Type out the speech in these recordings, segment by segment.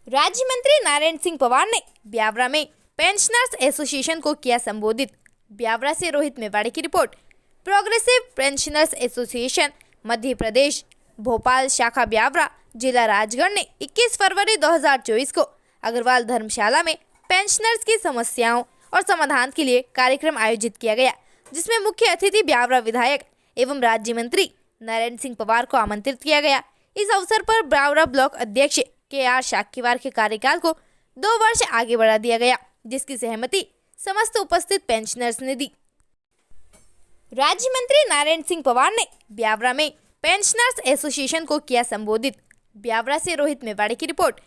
राज्य मंत्री नारायण सिंह पवार ने ब्यावरा में पेंशनर्स एसोसिएशन को किया संबोधित। ब्यावरा से रोहित मेवाड़ी की report. Progressive pensioners association Madhya Pradesh Bhopal शाखा ब्यावरा जिला राजगढ़ ने 21 फरवरी 2024 को अग्रवाल धर्मशाला में पेंशनर्स की समस्याओं और समाधान के लिए कार्यक्रम आयोजित किया गया, जिसमें मुख्य अतिथि ब्यावरा विधायक एवं राज्य मंत्री नारायण सिंह पवार को आमंत्रित किया गया। इस अवसर पर ब्यावरा ब्लॉक अध्यक्ष KR शाक्यवार के कार्यकाल को 2 वर्ष आगे बढ़ा दिया गया, जिसकी सहमति समस्त उपस्थित पेंशनर्स ने दी। राज्य मंत्री नारायण सिंह पवार ने ब्यावरा में पेंशनर्स एसोसिएशन को किया संबोधित। ब्यावरा से रोहित मेवाड़ी की report.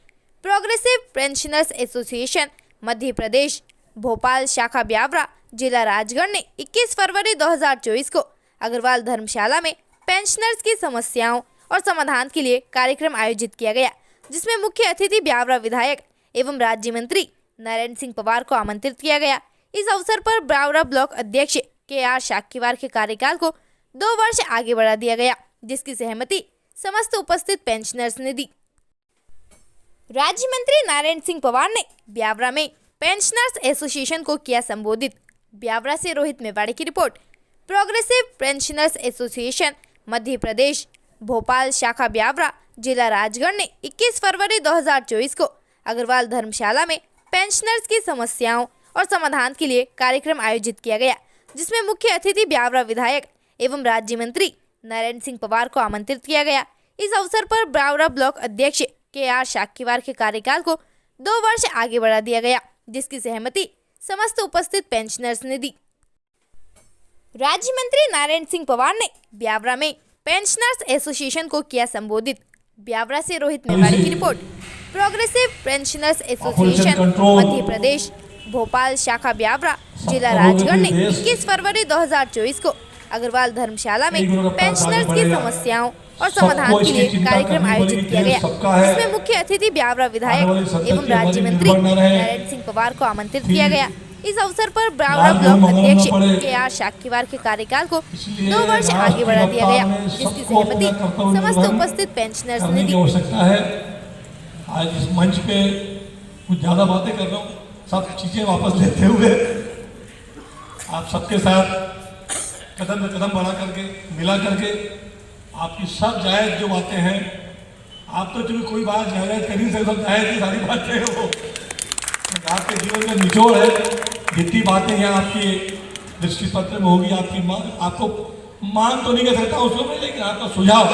Progressive pensioners association Madhya Pradesh Bhopal शाखा ब्यावरा जिला राजगढ़ ने 21 फरवरी 2024 को अग्रवाल धर्मशाला में पेंशनर्स की समस्याओं और समाधान के लिए कार्यक्रम आयोजित किया गया, जिसमें मुख्य अतिथि ब्यावरा विधायक एवं राज्य मंत्री नारायण सिंह पवार को आमंत्रित किया गया। इस अवसर पर ब्यावरा ब्लॉक अध्यक्ष KR शाक्यवार के कार्यकाल को 2 वर्ष आगे बढ़ा दिया गया, जिसकी सहमति समस्त उपस्थित पेंशनर्स ने दी। राज्य मंत्री नारायण सिंह पवार ने ब्यावरा में पेंशनर्स एसोसिएशन को किया संबोधित। ब्यावरा से रोहित मेवाड़ी की report. Progressive pensioners association Madhya Pradesh Bhopal शाखा ब्यावरा जिला राजगढ़ ने 21 फरवरी 2024 को अग्रवाल धर्मशाला में पेंशनर्स की समस्याओं और समाधान के लिए कार्यक्रम आयोजित किया गया, जिसमें मुख्य अतिथि ब्यावरा विधायक एवं राज्य मंत्री नारायण सिंह पवार को आमंत्रित किया गया। इस अवसर पर ब्यावरा ब्लॉक अध्यक्ष KR शाक्यवार के कार्यकाल को 2 वर्ष आगे बढ़ा दिया गया, जिसकी सहमति समस्त उपस्थित पेंशनर्स ने दी। राज्य मंत्री नारायण सिंह पवार ने ब्यावरा में पेंशनर्स एसोसिएशन को किया संबोधित। ब्यावरा से रोहित मेवाड़ी की report. Progressive pensioners association Madhya Pradesh Bhopal शाखा ब्यावरा जिला राजगढ़ ने 21 फरवरी 2024 को अग्रवाल धर्मशाला में पेंशनर्स की समस्याओं और समाधान के लिए कार्यक्रम आयोजित किया गया, जिसमें मुख्य अतिथि ब्यावरा विधायक एवं राज्य मंत्री नारायण सिंह पवार को आमंत्रित किया गया। इस अवसर पर ब्यावरा ब्लॉक अध्यक्ष KR शाक्यवार के कार्यकाल को 2 वर्ष आगे बढ़ा दिया गया, जिसकी सहमति समस्त उपस्थित पेंशनर्स ने दी। आज इस मंच पे कुछ ज़्यादा बातें कर रहा हूँ, सब चीज़ें वापस लेते हुए आप सबके साथ कदम में कदम बढ़ा करके मिला करके आपकी सब जायज़ जो बातें हैं, आप तो चलो कोई बात जायज़ कर ही नहीं सकते, सब जायज़ की सारी बातें हैं, वो आपके जीवन का निचोड़ है। जितनी बातें यहाँ आपकी दृष्टि पत्र में होगी, आपकी आपको मान तो नहीं कर सकता उसको मैं, लेकिन आपका सुझाव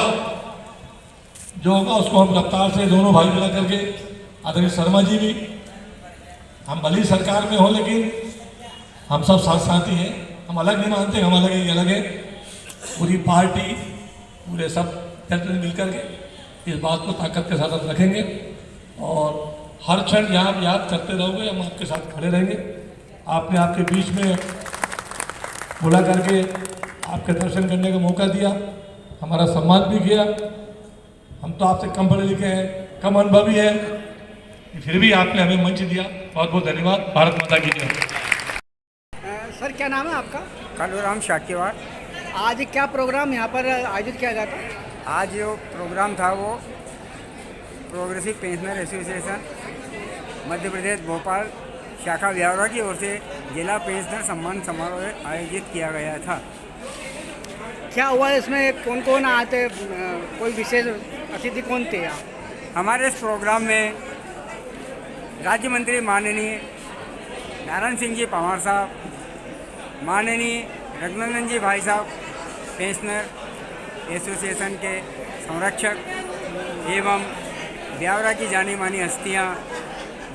जो होगा उसको हम रफ्तार से दोनों भाई मिला करके, आदरणीय शर्मा जी भी, हम भली सरकार में हो लेकिन हम सब साथ साथी हैं, हम अलग नहीं मानते, हम अलग ही अलग है। पूरी पार्टी पूरे सब मिल करके इस बात को ताकत के साथ रखेंगे और हर क्षण यहाँ याद करते रहोगे, हम आपके साथ खड़े रहेंगे। आपने आपके बीच में बुला करके आपके दर्शन करने का मौका दिया, हमारा सम्मान भी किया। हम तो आपसे कम पढ़े लिखे हैं, कम अनुभवी हैं, फिर भी आपने हमें मंच दिया, बहुत बहुत धन्यवाद। भारत माता की जय। सर क्या नाम है आपका? कालूराम शाक्यवार। आज क्या प्रोग्राम यहाँ पर आयोजित किया जाता है? आज जो प्रोग्राम था वो progressive pensioner association Madhya Pradesh Bhopal शाखा ब्यावरा की ओर से जिला पेंशनर सम्मान समारोह आयोजित किया गया था। क्या हुआ इसमें, कौन कौन आते, कोई विशेष अतिथि कौन थे यहाँ? हमारे इस प्रोग्राम में राज्य मंत्री माननीय नारायण सिंह जी पवार साहब, माननीय रघुनंदन जी भाई साहब, पेंशनर एसोसिएशन के संरक्षक एवं ब्यावरा की जानी मानी हस्तियाँ,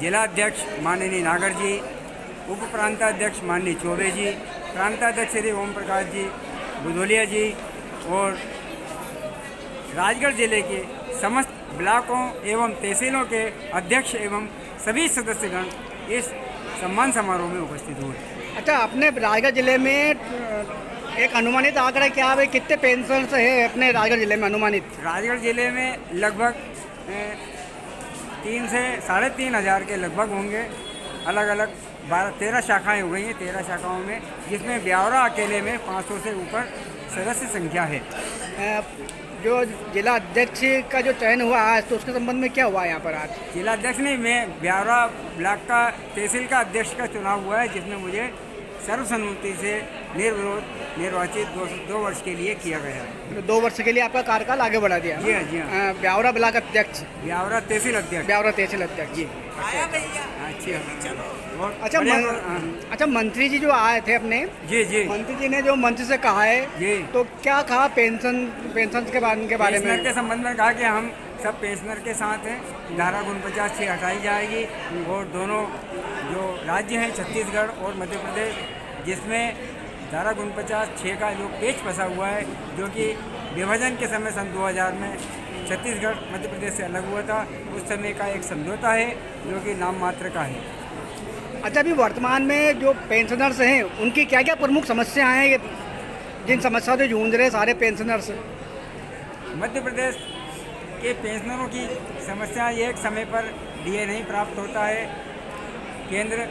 जिला अध्यक्ष माननीय नागर जी, उप प्रांताध्यक्ष माननीय चौबे जी, प्रांताध्यक्ष श्री ओम प्रकाश जी बुधोलिया जी और राजगढ़ जिले के समस्त ब्लॉकों एवं तहसीलों के अध्यक्ष एवं सभी सदस्यगण इस सम्मान समारोह में उपस्थित हुए। अच्छा, अपने राजगढ़ जिले में एक अनुमानित आंकड़ा क्या है, कितने पेंशनर्स है अपने राजगढ़ जिले में अनुमानित? राजगढ़ जिले में लगभग 3 से 3.5 हज़ार के लगभग होंगे। अलग अलग 13 शाखाएं हो गई हैं, 13 शाखाओं में, जिसमें ब्यावरा अकेले में 500 से ऊपर सदस्य संख्या है। जो जिला अध्यक्ष का जो चयन हुआ आज, तो उसके संबंध में क्या हुआ यहाँ पर आज? जिला अध्यक्ष नहीं, मैं ब्यावरा ब्लॉक का तहसील का अध्यक्ष का चुनाव हुआ है, जिसमें मुझे सर्वसम्मति से निर्विरोध निर्वाचित 2 वर्ष के लिए किया गया है। 2 वर्ष के लिए आपका कार्यकाल आगे बढ़ा दिया? जी हाँ, जी हाँ। ब्यावरा ब्लॉक अध्यक्ष, ब्यावरा तहसील अध्यक्ष। ब्यावरा तहसील अध्यक्ष जी। अच्छा, मंत्री जी जो आए थे अपने, जी मंत्री जी ने जो मंच से कहा है जी, तो क्या कहा पेंशन के बारे में? पेंशनर के संबंध में कहा कि हम सब पेंशनर के साथ हैं, धारा 49 हटाई जाएगी और दोनों जो राज्य हैं छत्तीसगढ़ और मध्य प्रदेश, जिसमें धारा 49 का जो पेच फंसा हुआ है, जो कि विभाजन के समय सन 2000 में छत्तीसगढ़ मध्य प्रदेश से अलग हुआ था, उस समय का एक समझौता है जो कि नाम मात्र का है। अच्छा, अभी वर्तमान में जो पेंशनर्स हैं उनकी क्या क्या प्रमुख समस्याएं हैं, जिन समस्याओं से जूझ रहे सारे पेंशनर्स? मध्य प्रदेश के पेंशनरों की समस्या एक समय पर डीए नहीं प्राप्त होता है। केंद्र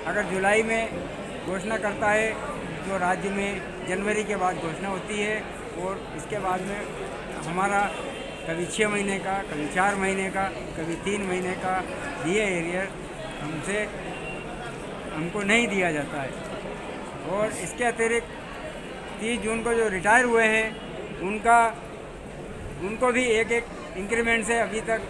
अगर जुलाई में घोषणा करता है तो राज्य में जनवरी के बाद घोषणा होती है, और इसके बाद में हमारा कभी 6 महीने का, कभी 4 महीने का, कभी 3 महीने का डीए एरियर हमको नहीं दिया जाता है। और इसके अतिरिक्त 30 जून को जो रिटायर हुए हैं उनको भी एक इंक्रीमेंट से अभी तक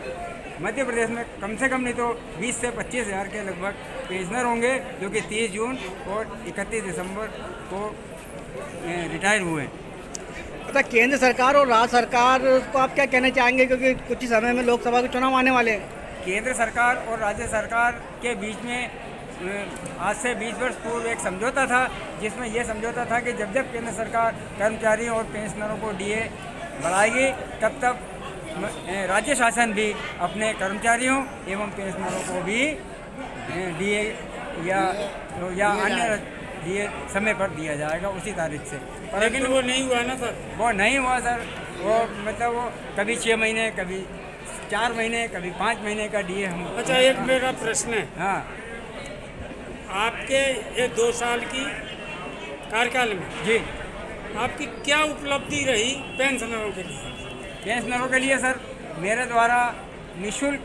मध्य प्रदेश में कम से कम नहीं तो 20 से 25 हज़ार के लगभग पेंशनर होंगे, जो कि 30 जून और 31 दिसंबर को रिटायर हुए हैं। अच्छा, केंद्र सरकार और राज्य सरकार को आप क्या कहना चाहेंगे, क्योंकि कुछ ही समय में लोकसभा के चुनाव आने वाले हैं? केंद्र सरकार और राज्य सरकार के बीच में आज से 20 वर्ष पूर्व एक समझौता था, जिसमें यह समझौता था कि जब जब केंद्र सरकार कर्मचारियों और पेंशनरों को डीए बढ़ाएगी, तब तब राज्य शासन भी अपने कर्मचारियों एवं पेंशनरों को भी डीए या अन्य डीए समय पर दिया जाएगा उसी तारीख से। लेकिन वो नहीं हुआ ना सर? वो नहीं हुआ सर। वो मतलब वो कभी 6 महीने, कभी 4 महीने, कभी 5 महीने का डीए हम। अच्छा, एक मेरा प्रश्न है। हाँ, आपके ये 2 साल की कार्यकाल में जी, आपकी क्या उपलब्धि रही पेंशनरों के लिए? पेंशनरों के लिए सर, मेरे द्वारा निःशुल्क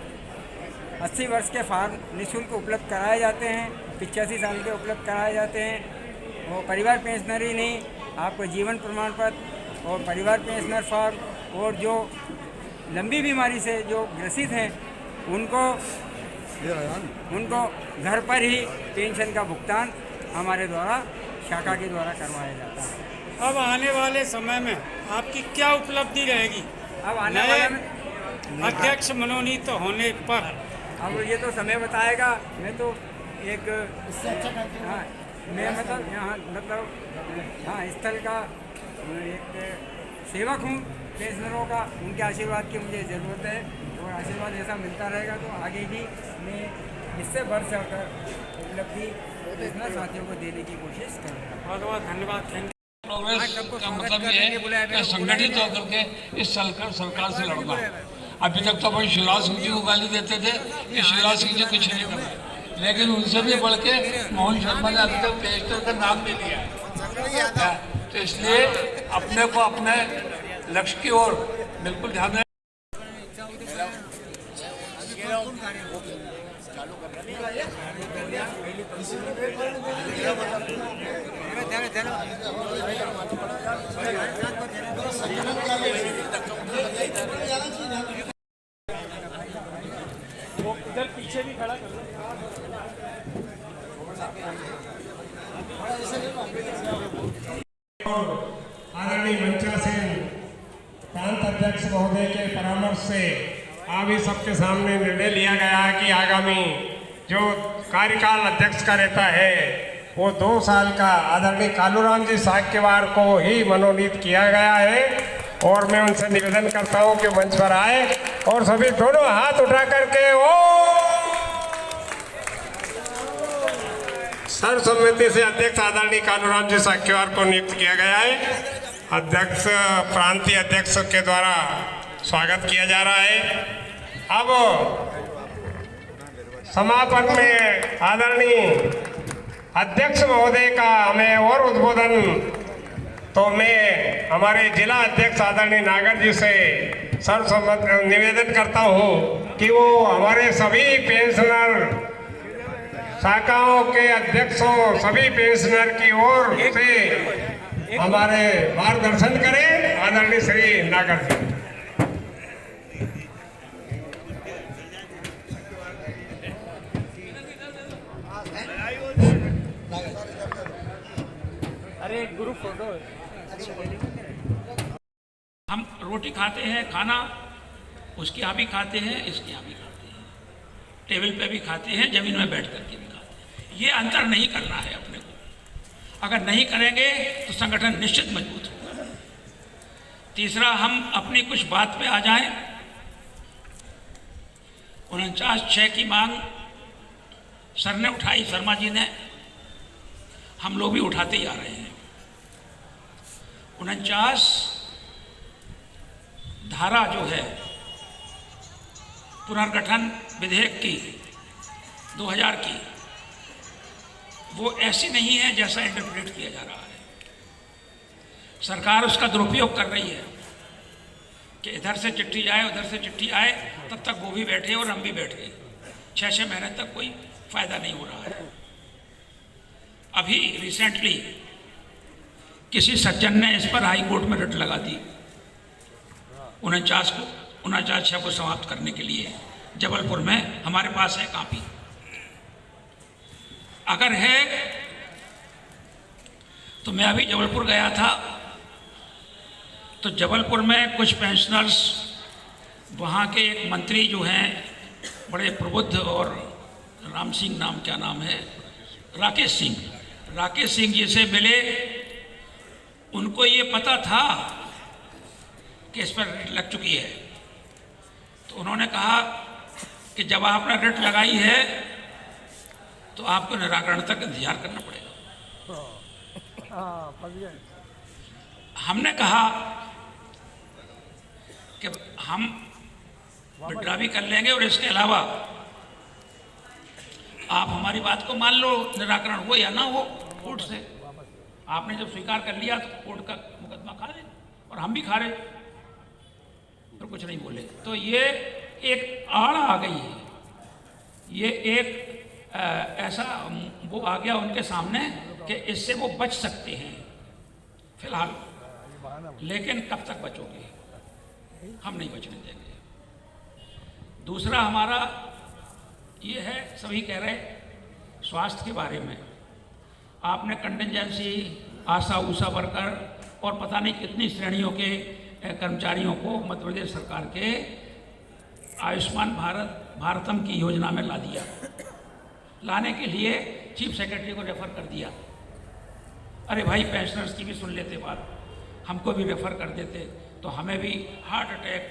80 वर्ष के फार्म निःशुल्क उपलब्ध कराए जाते हैं, 85 साल के उपलब्ध कराए जाते हैं। वो परिवार पेंशनर ही नहीं, आपको जीवन प्रमाण पत्र और परिवार पेंशनर फार्म, और जो लंबी बीमारी से जो ग्रसित हैं उनको घर पर ही पेंशन का भुगतान हमारे द्वारा शाखा के द्वारा करवाया जाता है। अब आने वाले समय में आपकी क्या उपलब्धि रहेगी? अब आने वाले में अध्यक्ष मनोनीत होने पर अब ये तो समय बताएगा। मैं तो एक हाँ, मैं मतलब यहाँ हाँ स्थल का एक सेवक हूँ पेंशनरों का। उनके आशीर्वाद की मुझे ज़रूरत है, और आशीर्वाद ऐसा मिलता रहेगा तो आगे भी मैं इससे बढ़ चढ़कर उपलब्धि पेंशनर साथियों को देने की कोशिश करूँगा। बहुत बहुत धन्यवाद। थैंक प्रोग्रेस का मतलब ये है कि संगठित होकर के इस सरकार से लड़ना। अभी तक तो अपन शिवराज सिंह जी को गाली देते थे कि शिवराज सिंह जी कुछ नहीं कर रहे, लेकिन उनसे भी बढ़ के मोहन शर्मा ने अभी तक पेंशनर का नाम नहीं लिया है। तो इसलिए अपने को अपने लक्ष्य की ओर बिल्कुल ध्यान दें। इधर पीछे भी खड़ा कर आदरणीय मंचा सेन प्रांत अध्यक्ष महोदय के परामर्श से अभी सबके सामने निर्णय लिया गया है कि आगामी जो कार्यकाल अध्यक्ष का रहता है वो 2 साल का आदरणीय कालूराम जी साक्यवार को ही मनोनीत किया गया है। और मैं उनसे निवेदन करता हूं कि मंच पर आए और सभी दोनों हाथ उठा करके ओ सर्वसम्मति से अध्यक्ष आदरणीय कालूराम जी साक्यवार को नियुक्त किया गया है। अध्यक्ष प्रांतीय अध्यक्ष के द्वारा स्वागत किया जा रहा है। अब समापन में आदरणीय अध्यक्ष महोदय का हमें और उद्बोधन तो मैं हमारे जिला अध्यक्ष आदरणीय नागर जी से सर्वसम्मत निवेदन करता हूँ कि वो हमारे सभी पेंशनर शाखाओं के अध्यक्षों सभी पेंशनर की ओर से हमारे मार्गदर्शन करें। आदरणीय श्री नागर जी। हम रोटी खाते हैं, खाना उसके यहाँ भी खाते हैं, इसके यहाँ भी खाते हैं, टेबल पे भी खाते हैं, जमीन में बैठ करके भी खाते हैं। ये अंतर नहीं करना है अपने को। अगर नहीं करेंगे तो संगठन निश्चित मजबूत होगा। तीसरा, हम अपनी कुछ बात पे आ जाएं। 49(6) की मांग सर ने उठाई, शर्मा जी ने, हम लोग भी उठाते ही आ रहे हैं। 49 धारा जो है पुनर्गठन विधेयक की 2000 की, वो ऐसी नहीं है जैसा इंटरप्रेट किया जा रहा है। सरकार उसका दुरुपयोग कर रही है कि इधर से चिट्ठी जाए उधर से चिट्ठी आए, तब तक वो भी बैठे और हम भी बैठे। 6-6 महीने तक कोई फायदा नहीं हो रहा है। अभी रिसेंटली किसी सज्जन ने इस पर हाई कोर्ट में रिट लगा दी 49(6) को समाप्त करने के लिए। जबलपुर में हमारे पास है कॉपी। अगर है तो मैं अभी जबलपुर गया था, तो जबलपुर में कुछ पेंशनर्स, वहाँ के एक मंत्री जो हैं बड़े प्रबुद्ध, और राम सिंह नाम, क्या नाम है, राकेश सिंह जी से मिले। उनको ये पता था कि इस पर रिट लग चुकी है, तो उन्होंने कहा कि जब आपने रिट लगाई है तो आपको निराकरण तक इंतजार करना पड़ेगा। हमने कहा कि हम विड्रॉ भी कर लेंगे और इसके अलावा आप हमारी बात को मान लो, निराकरण हो या ना हो कोर्ट से। आपने जब स्वीकार कर लिया तो कोर्ट का मुकदमा खा रहे, और हम भी खा रहे, और कुछ नहीं बोले। तो ये एक आड़ आ गई है, ये एक ऐसा वो आ गया उनके सामने कि इससे वो बच सकते हैं फिलहाल, लेकिन कब तक बचोगे? हम नहीं बचने देंगे। दूसरा हमारा ये है, सभी कह रहे स्वास्थ्य के बारे में। आपने कंटिजेंसी, आशा ऊषा वर्कर और पता नहीं कितनी श्रेणियों के कर्मचारियों को मध्य प्रदेश सरकार के आयुष्मान भारतम की योजना में ला दिया। लाने के लिए चीफ सेक्रेटरी को रेफर कर दिया। अरे भाई, पेंशनर्स की भी सुन लेते बात, हमको भी रेफर कर देते तो हमें भी हार्ट अटैक,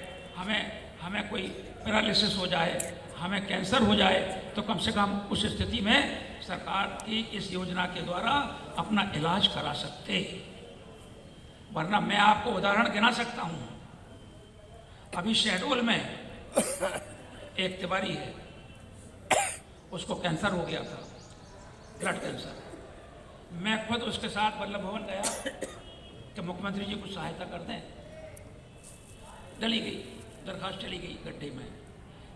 हमें कोई पैरालिसिस हो जाए, हमें कैंसर हो जाए, तो कम से कम उस स्थिति में सरकार की इस योजना के द्वारा अपना इलाज करा सकते। वरना मैं आपको उदाहरण गिना सकता हूँ। अभी शहडोल में एक तिवारी है, उसको कैंसर हो गया था, ब्लड कैंसर। मैं खुद उसके साथ वल्लभ भवन गया कि मुख्यमंत्री जी कुछ सहायता कर दें। डली गई दरखास्त, चली गई गड्ढे में,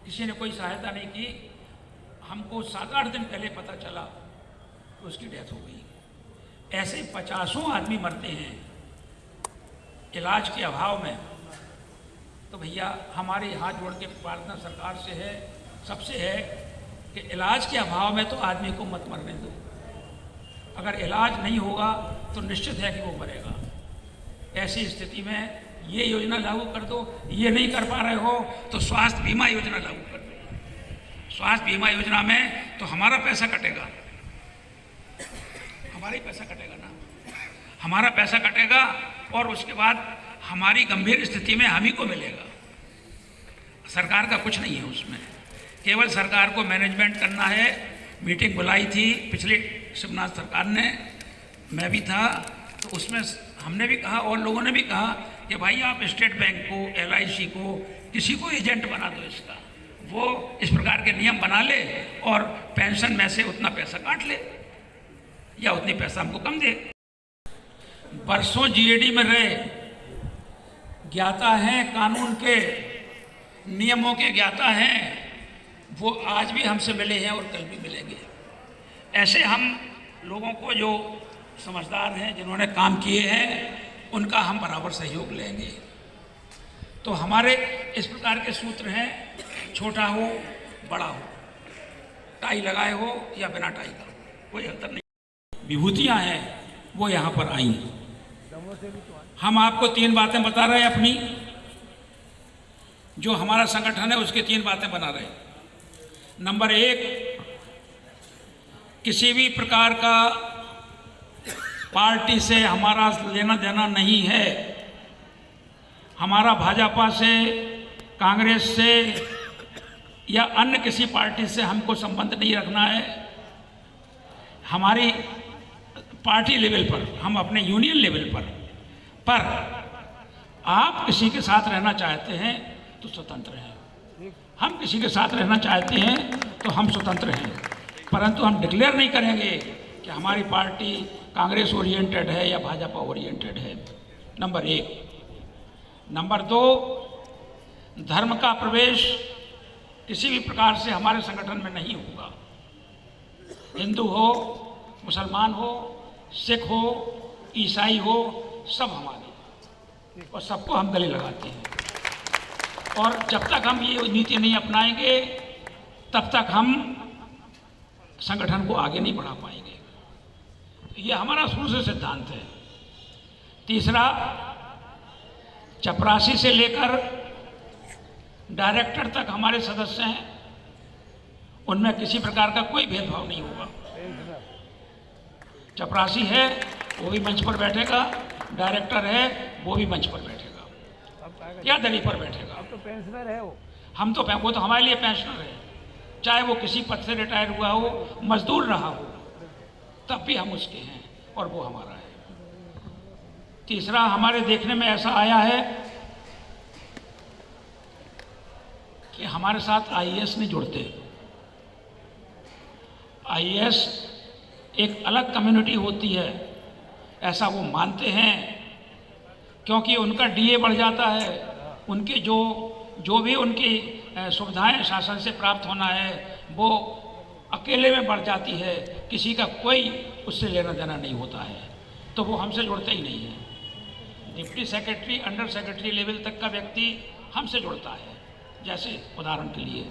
किसी ने कोई सहायता नहीं की। हमको 7-8 दिन पहले पता चला कि उसकी डेथ हो गई। ऐसे 50 आदमी मरते हैं इलाज के अभाव में। तो भैया, हमारे हाथ जोड़ के प्रार्थना सरकार से है, सबसे है कि इलाज के अभाव में तो आदमी को मत मरने दो। अगर इलाज नहीं होगा तो निश्चित है कि वो मरेगा। ऐसी स्थिति में ये योजना लागू कर दो। ये नहीं कर पा रहे हो तो स्वास्थ्य बीमा योजना लागू कर दो। स्वास्थ्य बीमा योजना में तो हमारा पैसा कटेगा, हमारा ही पैसा कटेगा ना, हमारा पैसा कटेगा, और उसके बाद हमारी गंभीर स्थिति में हम ही को मिलेगा। सरकार का कुछ नहीं है उसमें, केवल सरकार को मैनेजमेंट करना है। मीटिंग बुलाई थी पिछले शिवनाथ सरकार ने, मैं भी था, तो उसमें हमने भी कहा और लोगों ने भी कहा कि भाई आप स्टेट बैंक को, LIC को, किसी को एजेंट बना दो इसका, वो इस प्रकार के नियम बना ले और पेंशन में से उतना पैसा काट ले या उतनी पैसा हमको कम दे। बरसों जीएडी में रहे, ज्ञाता हैं, कानून के नियमों के ज्ञाता हैं, वो आज भी हमसे मिले हैं और कल भी मिलेंगे। ऐसे हम लोगों को जो समझदार हैं, जिन्होंने काम किए हैं, उनका हम बराबर सहयोग लेंगे। तो हमारे इस प्रकार के सूत्र हैं, छोटा हो बड़ा हो, टाई लगाए हो या बिना टाई का हो, कोई अंतर नहीं। विभूतियाँ हैं वो यहाँ पर आई। हम आपको 3 बातें बता रहे हैं अपनी, जो हमारा संगठन है उसकी 3 बातें बना रहे हैं। नंबर 1, किसी भी प्रकार का पार्टी से हमारा लेना देना नहीं है। हमारा भाजपा से, कांग्रेस से या अन्य किसी पार्टी से हमको संबंध नहीं रखना है। हमारी पार्टी लेवल पर, हम अपने यूनियन लेवल पर आप किसी के साथ रहना चाहते हैं तो स्वतंत्र हैं, हम किसी के साथ रहना चाहते हैं तो हम स्वतंत्र हैं, परंतु हम डिक्लेयर नहीं करेंगे कि हमारी पार्टी कांग्रेस ओरिएंटेड है या भाजपा ओरिएंटेड है। नंबर 1। नंबर 2, धर्म का प्रवेश किसी भी प्रकार से हमारे संगठन में नहीं होगा। हिंदू हो, मुसलमान हो, सिख हो, ईसाई हो, सब हमारे, और सबको हम गले लगाते हैं। और जब तक हम ये नीति नहीं अपनाएंगे तब तक हम संगठन को आगे नहीं बढ़ा पाएंगे। ये हमारा शुरू से सिद्धांत है। तीसरा, चपरासी से लेकर डायरेक्टर तक हमारे सदस्य हैं, उनमें किसी प्रकार का कोई भेदभाव नहीं होगा। चपरासी है वो भी मंच पर बैठेगा, डायरेक्टर है वो भी मंच पर बैठेगा या दरी पर बैठेगा। अब तो पेंशनर है वो तो हमारे लिए पेंशनर है, चाहे वो किसी पद से रिटायर हुआ हो, मजदूर रहा हो, तब भी हम उसके हैं और वो हमारा है। तीसरा, हमारे देखने में ऐसा आया है कि हमारे साथ आईएएस नहीं जुड़ते। आईएएस एक अलग कम्युनिटी होती है, ऐसा वो मानते हैं, क्योंकि उनका डीए बढ़ जाता है, उनके जो भी उनकी सुविधाएं शासन से प्राप्त होना है वो अकेले में बढ़ जाती है, किसी का कोई उससे लेना देना नहीं होता है, तो वो हमसे जुड़ते ही नहीं है। Deputy secretary, under secretary level तक का व्यक्ति हमसे जुड़ता है। जैसे उदाहरण के लिए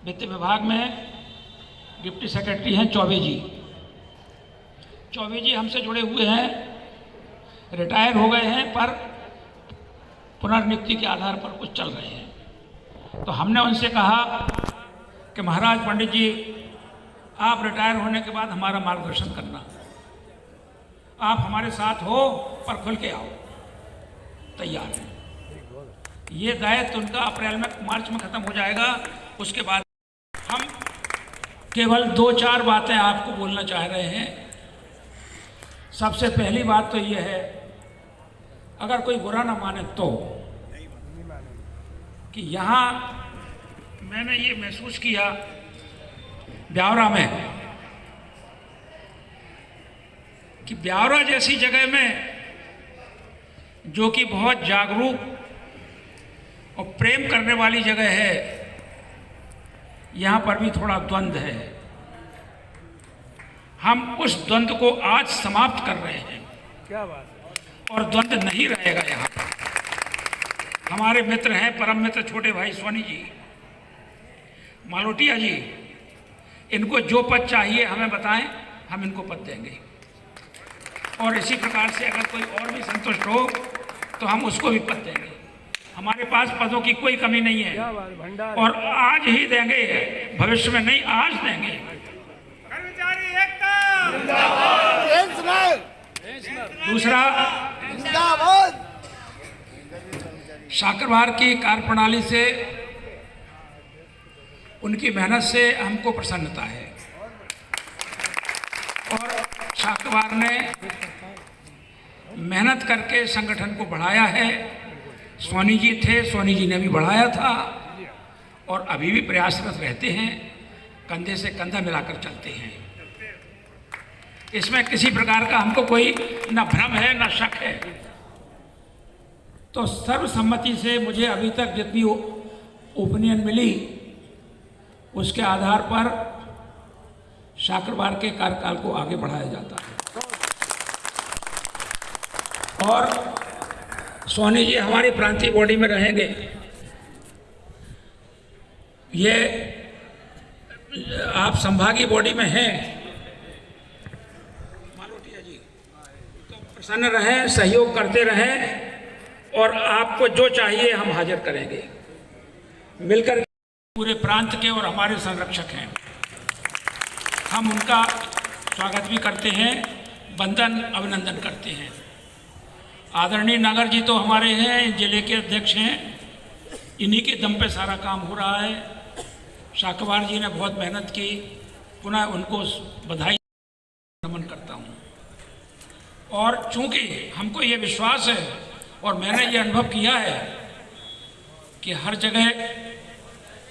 वित्त विभाग में डिप्टी सेक्रेटरी हैं चौबे जी। चौबे जी हमसे जुड़े हुए हैं, रिटायर हो गए हैं पर पुनर्नियुक्ति के आधार पर कुछ चल रहे हैं। तो हमने उनसे कहा कि महाराज पंडित जी, आप रिटायर होने के बाद हमारा मार्गदर्शन करना, आप हमारे साथ हो पर खुल के आओ, तैयार हैं। ये दायित्व उनका अप्रैल में, मार्च में ख़त्म हो जाएगा। उसके बाद हम केवल 2-4 बातें आपको बोलना चाह रहे हैं। सबसे पहली बात तो ये है, अगर कोई बुरा ना माने तो, कि यहाँ मैंने ये महसूस किया ब्यावरा में कि ब्यावरा जैसी जगह में, जो कि बहुत जागरूक और प्रेम करने वाली जगह है, यहाँ पर भी थोड़ा द्वंद्व है। हम उस द्वंद्व को आज समाप्त कर रहे हैं। क्या बात है। और द्वंद्व नहीं रहेगा यहाँ पर। हमारे मित्र हैं, परम मित्र छोटे भाई सोनी जी, मालोटिया जी, इनको जो पद चाहिए हमें बताएं, हम इनको पद देंगे। और इसी प्रकार से अगर कोई और भी संतुष्ट हो तो हम उसको भी पद देंगे। हमारे पास पदों की कोई कमी नहीं है, और आज ही देंगे, भविष्य में नहीं, आज देंगे। कर्मचारी एकता जिंदाबाद। दूसरा, शाकरवार की कार्यप्रणाली से, उनकी मेहनत से हमको प्रसन्नता है, और शाकरवार ने मेहनत करके संगठन को बढ़ाया है। सोनी जी थे, सोनी जी ने भी बढ़ाया था, और अभी भी प्रयासरत रहते हैं, कंधे से कंधा मिलाकर चलते हैं। इसमें किसी प्रकार का हमको कोई न भ्रम है न शक है। तो सर्वसम्मति से मुझे अभी तक जितनी ओपिनियन मिली उसके आधार पर शाक्रवार के कार्यकाल को आगे बढ़ाया जाता है। और सोनी जी हमारी प्रांतीय बॉडी में रहेंगे। ये आप संभागीय बॉडी में हैं, मालोटिया जी, तो प्रसन्न रहें, सहयोग करते रहें और आपको जो चाहिए हम हाजिर करेंगे। मिलकर पूरे प्रांत के और हमारे संरक्षक हैं, हम उनका स्वागत भी करते हैं, वंदन अभिनंदन करते हैं। आदरणीय नागर जी तो हमारे हैं, जिले के अध्यक्ष हैं, इन्हीं के दम पे सारा काम हो रहा है। शाकवार जी ने बहुत मेहनत की, पुनः उनको बधाई नमन करता हूँ। और चूंकि हमको ये विश्वास है और मैंने ये अनुभव किया है कि हर जगह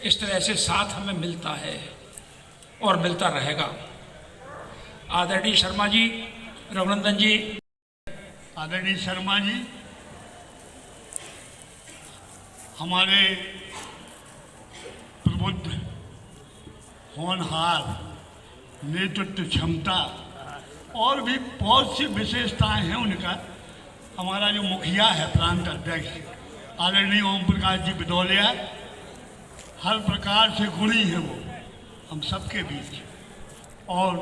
इस तरह से साथ हमें मिलता है और मिलता रहेगा। आदरणीय शर्मा जी, रघुनंदन जी, आदरणीय शर्मा जी हमारे प्रबुद्ध, होनहार, नेतृत्व क्षमता और भी बहुत सी विशेषताएं हैं उनका। हमारा जो मुखिया है प्रांत अध्यक्ष आदरणीय ओम प्रकाश जी बिदौलिया, हर प्रकार से गुणी है वो हम सबके बीच। और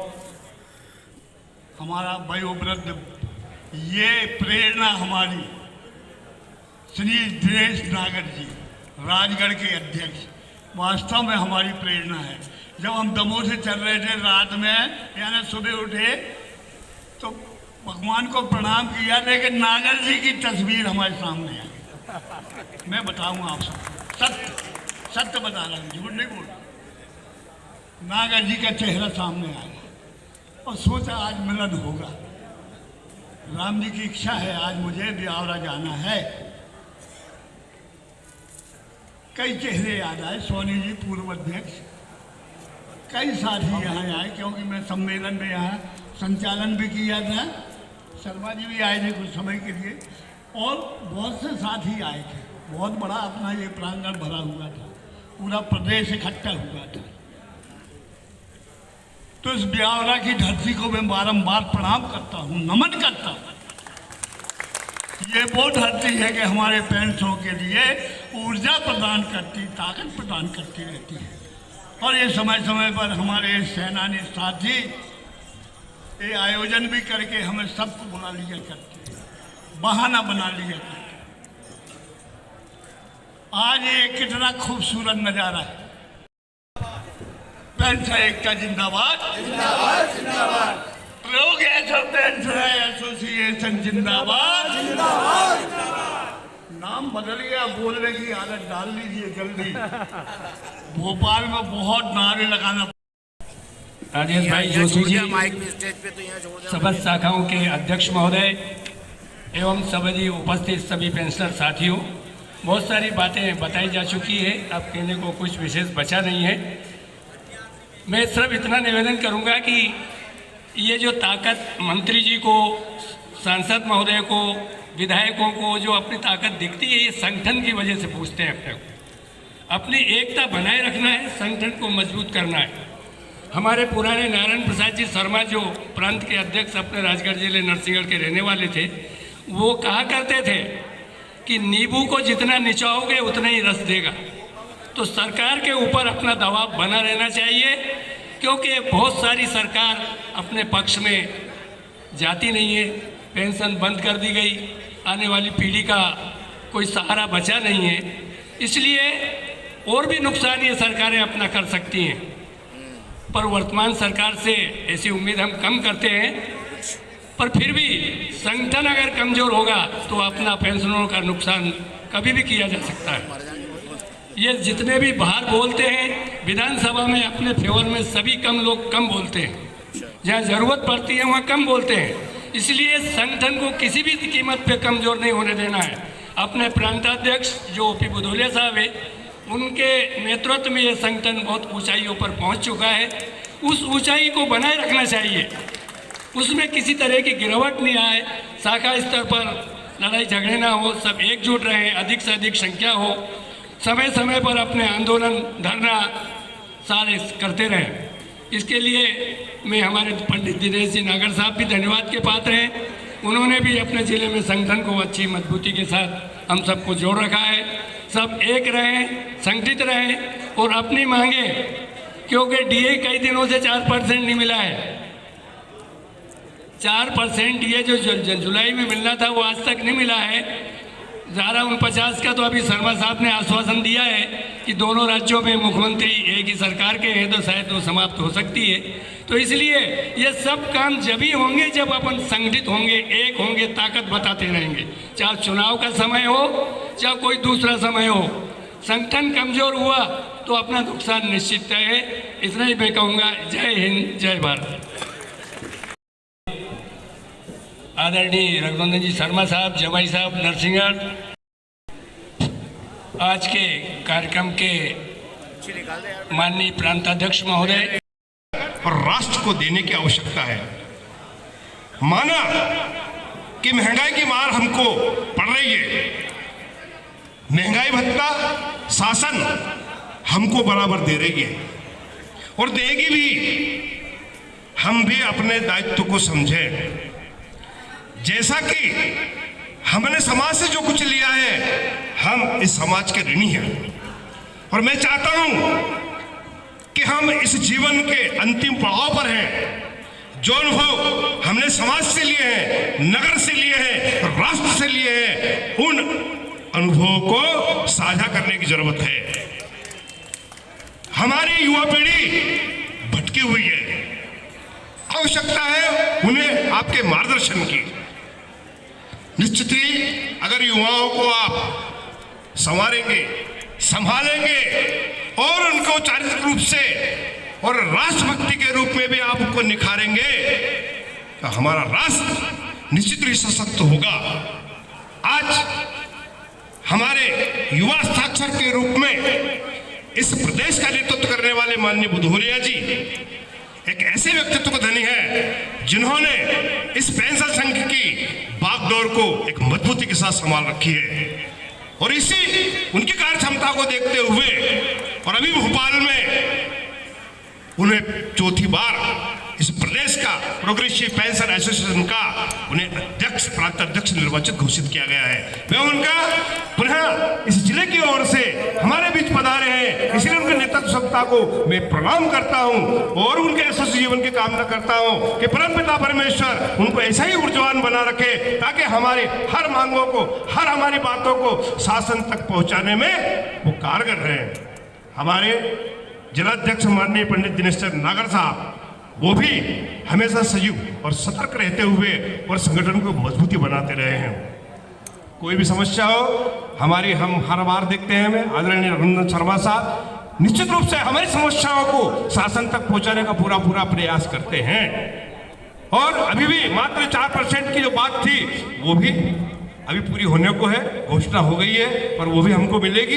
हमारा वयोवृद्ध, ये प्रेरणा हमारी श्री दिनेश नागर जी, राजगढ़ के अध्यक्ष, वास्तव में हमारी प्रेरणा है। जब हम दमोह से चल रहे थे रात में, यानी सुबह उठे तो भगवान को प्रणाम किया, लेकिन नागर जी की तस्वीर हमारे सामने है। मैं बताऊंगा आप सबको, सत्य बता रहा हूँ, झूठ नहीं बोल रहा। नागर जी का चेहरा सामने आया और सोचा आज मिलन होगा। राम जी की इच्छा है, आज मुझे ब्यावरा जाना है। कई चेहरे याद आए, सोनी जी पूर्व अध्यक्ष, कई साथी यहाँ आए, क्योंकि मैं सम्मेलन में यहाँ संचालन भी किया था। शर्मा जी भी आए थे कुछ समय के लिए और बहुत से साथी आए थे। बहुत बड़ा अपना ये प्रांगण भरा हुआ था, पूरा प्रदेश इकट्ठा हुआ था। तो इस ब्यावरा की धरती को मैं बारंबार प्रणाम करता हूँ, नमन करता हूँ। ये वो धरती है कि हमारे पेंशनों के लिए ऊर्जा प्रदान करती, ताकत प्रदान करती रहती है। और ये समय समय पर हमारे सेनानी साथी ये आयोजन भी करके हमें सबको बुला लिया करते, बहाना बना लिया करते। आज ये कितना खूबसूरत नज़ारा है। पेंशन एकता जिंदाबाद, जिंदाबाद जिंदाबाद। लोग पेंशन एसोसिएशन जिंदाबाद, जिंदाबाद। नाम बदल गया, बोलने की आदत डाल लीजिए जल्दी। भोपाल में बहुत नारे लगाना। राजेश भाई जोशी जी, समस्त शाखाओं के अध्यक्ष महोदय एवं सभी उपस्थित सभी पेंशनर साथियों, बहुत सारी बातें बताई जा चुकी है, अब कहने को कुछ विशेष बचा नहीं है। मैं सिर्फ इतना निवेदन करूंगा कि ये जो ताकत मंत्री जी को, सांसद महोदय को, विधायकों को जो अपनी ताकत दिखती है, ये संगठन की वजह से पूछते हैं। अपने को अपनी एकता बनाए रखना है, संगठन को मजबूत करना है। हमारे पुराने नारायण प्रसाद जी शर्मा जो प्रांत के अध्यक्ष अपने राजगढ़ जिले नरसिंहगढ़ के रहने वाले थे, वो कहा करते थे कि नींबू को जितना निचोओगे उतना ही रस देगा। तो सरकार के ऊपर अपना दबाव बना रहना चाहिए, क्योंकि बहुत सारी सरकार अपने पक्ष में जाती नहीं है। पेंशन बंद कर दी गई, आने वाली पीढ़ी का कोई सहारा बचा नहीं है, इसलिए और भी नुकसान ये सरकारें अपना कर सकती हैं। पर वर्तमान सरकार से ऐसी उम्मीद हम कम करते हैं, पर फिर भी संगठन अगर कमज़ोर होगा तो अपना पेंशनरों का नुकसान कभी भी किया जा सकता है। ये जितने भी बाहर बोलते हैं विधानसभा में अपने फेवर में, सभी कम लोग कम बोलते हैं, जहाँ ज़रूरत पड़ती है वहाँ कम बोलते हैं। इसलिए संगठन को किसी भी कीमत पे कमज़ोर नहीं होने देना है। अपने प्रांताध्यक्ष जो ओपी बुदौलिया साहब है, उनके नेतृत्व में ये संगठन बहुत ऊंचाइयों पर पहुंच चुका है। उस ऊंचाई को बनाए रखना चाहिए। उसमें किसी तरह की गिरावट नहीं आए, शाखा स्तर पर लड़ाई झगड़े ना हो, सब एकजुट रहें, अधिक से अधिक संख्या हो, समय समय पर अपने आंदोलन धरना सारे करते रहें। इसके लिए मैं हमारे पंडित दिनेश जी नागर साहब भी धन्यवाद के पात्र हैं। उन्होंने भी अपने ज़िले में संगठन को अच्छी मजबूती के साथ हम सबको जोड़ रखा है। सब एक रहें, संगठित रहें और अपनी मांगे, क्योंकि डीए कई दिनों से 4% नहीं मिला है। 4% डीए जो जुलाई में मिलना था वो आज तक नहीं मिला है। 1149 का तो अभी शर्मा साहब ने आश्वासन दिया है कि दोनों राज्यों में मुख्यमंत्री एक ही सरकार के हैं, तो शायद वो समाप्त हो सकती है। तो इसलिए ये सब काम जब ही होंगे जब अपन संगठित होंगे, एक होंगे, ताकत बताते रहेंगे, चाहे चुनाव का समय हो चाहे कोई दूसरा समय हो। संगठन कमजोर हुआ तो अपना नुकसान निश्चित है। इतना ही मैं कहूँगा। जय हिंद, जय भारत। आदरणीय रघुनंदन जी शर्मा साहब, जमाई साहब, नरसिंहगढ़, आज के कार्यक्रम के माननीय प्रांताध्यक्ष महोदय, और राष्ट्र को देने की आवश्यकता है। माना कि महंगाई की मार हमको पड़ रही है, महंगाई भत्ता शासन हमको बराबर दे रही है और देगी भी। हम भी अपने दायित्व को समझें। जैसा कि हमने समाज से जो कुछ लिया है, हम इस समाज के ऋणी हैं और मैं चाहता हूं कि हम इस जीवन के अंतिम पड़ाव पर हैं। जो अनुभव हमने समाज से लिए हैं, नगर से लिए हैं, राष्ट्र से लिए हैं, उन अनुभवों को साझा करने की जरूरत है। हमारी युवा पीढ़ी भटकी हुई है, आवश्यकता है उन्हें आपके मार्गदर्शन की। निश्चित ही अगर युवाओं को आप संवारेंगे, संभालेंगे और उनको चारित्रिक रूप से और राष्ट्रभक्ति के रूप में भी आप उनको निखारेंगे, तो हमारा राष्ट्र निश्चित ही सशक्त होगा। आज हमारे युवा हस्ताक्षर के रूप में इस प्रदेश का नेतृत्व करने वाले माननीय बुधौलिया जी एक ऐसे व्यक्तित्व को धनी है जिन्होंने इस पेंशन संघ की बागडोर को एक मजबूती के साथ संभाल रखी है। और इसी उनकी कार्य क्षमता को देखते हुए और अभी भोपाल में उन्हें चौथी बार इस प्रदेश का प्रोग्रेसिव पेंशन एसोसिएशन का उन्हें अध्यक्ष, प्रांत अध्यक्ष निर्वाचित घोषित किया गया है। मैं उनका पुनः इस जिले की ओर से हमारे बीच पधारे हैं, इसलिए उनके नेतृत्व क्षमता को मैं प्रणाम करता हूं और उनके यशस्वी जीवन की कामना करता हूं कि परमपिता परमेश्वर उनको ऐसा ही ऊर्जवान बना रखे ताकि हमारे हर मांगों को, हर हमारी बातों को शासन तक पहुंचाने में वो कारगर रहे। हमारे जिलाध्यक्ष माननीय पंडित दिनेश नागर साहब, वो भी हमेशा सजग और सतर्क रहते हुए और संगठन को मजबूती बनाते रहे हैं। कोई भी समस्या हो हमारी, हम हर बार देखते हैं। मैं आदरणीय रघुनंदन शर्मा साहब निश्चित रूप से हमारी समस्याओं को शासन तक पहुंचाने का पूरा प्रयास करते हैं। और अभी भी मात्र 4% की जो बात थी वो भी अभी पूरी होने को है, घोषणा हो गई है, पर वो भी हमको मिलेगी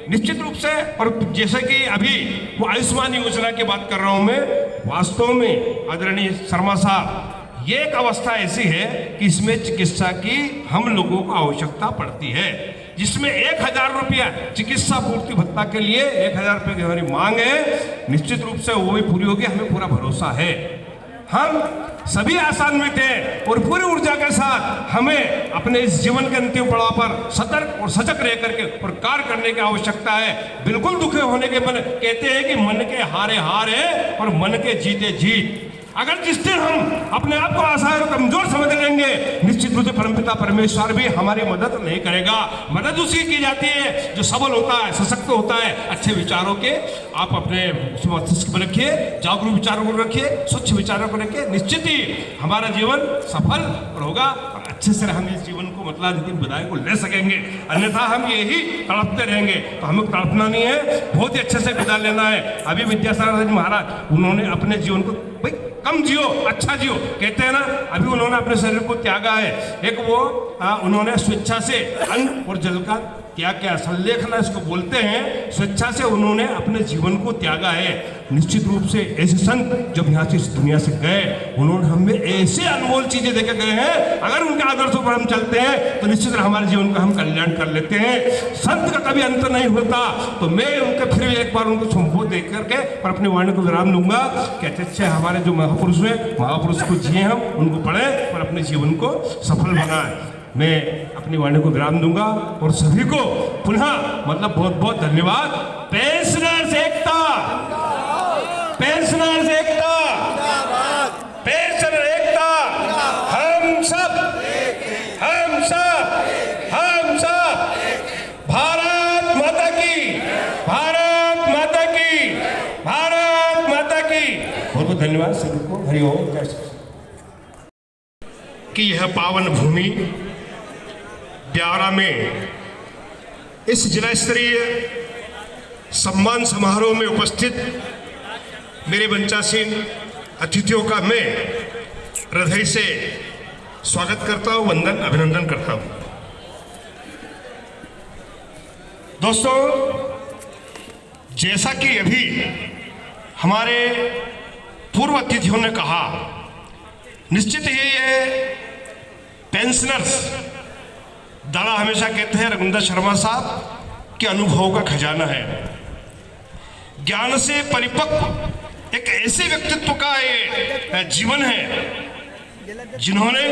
निश्चित रूप से। और जैसे कि अभी वो आयुष्मान योजना की बात कर रहा हूं मैं, वास्तव में आदरणीय शर्मा साहब, ये एक अवस्था ऐसी है कि इसमें चिकित्सा की हम लोगों को आवश्यकता पड़ती है, जिसमें 1000 रुपया चिकित्सा पूर्ति भत्ता के लिए 1000 रुपये की हमारी मांग है। निश्चित रूप से वो भी पूरी होगी, हमें पूरा भरोसा है। हम सभी आशान्वित हैं और पूरी ऊर्जा के साथ हमें अपने इस जीवन के अंतिम पड़ाव पर सतर्क और सजग रह करके और कार्य करने की आवश्यकता है। बिल्कुल दुखी होने के मन, कहते हैं कि मन के हारे हार है और मन के जीते जीत। अगर जिस दिन हम अपने आप को असहाय और कमजोर समझ लेंगे, निश्चित रूप से परमपिता परमेश्वर भी हमारी मदद नहीं करेगा। मदद उसी की जाती है जो सबल होता है, सशक्त होता है। अच्छे विचारों के आप अपने मस्तिष्क में रखिए, जागरूक विचारों को रखिए, स्वच्छ विचारों को रखिए, निश्चित ही हमारा जीवन सफल होगा और अच्छे से हम इस जीवन को मतलब विदाई को ले सकेंगे। अन्यथा हम यही तड़पते रहेंगे, तो हमें तड़पना नहीं है, बहुत ही अच्छे से विदा लेना है। अभी विद्यासागर जी महाराज, उन्होंने अपने जीवन को भाई कम जियो, अच्छा जियो कहते हैं ना, अभी उन्होंने अपने शरीर को त्यागा है। एक वो उन्होंने स्वेच्छा से अन्न और जल का त्याग क्या संलेखना इसको बोलते हैं, स्वेच्छा से उन्होंने अपने जीवन को त्यागा है। निश्चित रूप से ऐसे संत जब यहाँ से इस दुनिया से गए, उन्होंने हमें ऐसे अनमोल चीजें देकर गए हैं, अगर उनके आदर्शों पर हम चलते हैं तो निश्चित हमारे जीवन का हम कल्याण कर लेते हैं। संत का कभी अंत नहीं होता। तो मैं उनके फिर एक बार उनको संबोध दे करके और अपनी वाणी को विराम दूंगा कि अच्छे हमारे जो महापुरुष हैं, महापुरुष को जिए हम, उनको पढ़ें और अपने जीवन को सफल बनाएं। मैं अपनी वाणी को विराम दूंगा और सभी को पुनः मतलब बहुत बहुत धन्यवाद। पेंशनर्स एकता, पेंशनर्स एकता, पेंशनर एकता, हम सब, हम सब, हम सब, भारत माता की, भारत माता की, भारत माता की। बहुत बहुत धन्यवाद सभी को। हरिओम। जय श्री कि यह पावन भूमि ब्यावरा में इस जिला स्तरीय सम्मान समारोह में उपस्थित मेरे मंचासीन अतिथियों का मैं हृदय से स्वागत करता हूं, वंदन अभिनंदन करता हूं। दोस्तों, जैसा कि अभी हमारे पूर्व अतिथियों ने कहा, निश्चित ही ये पेंशनर्स दादा हमेशा कहते हैं रघुनाथ शर्मा साहब के अनुभवों का खजाना है। ज्ञान से परिपक्व एक ऐसे व्यक्तित्व का ये जीवन है जिन्होंने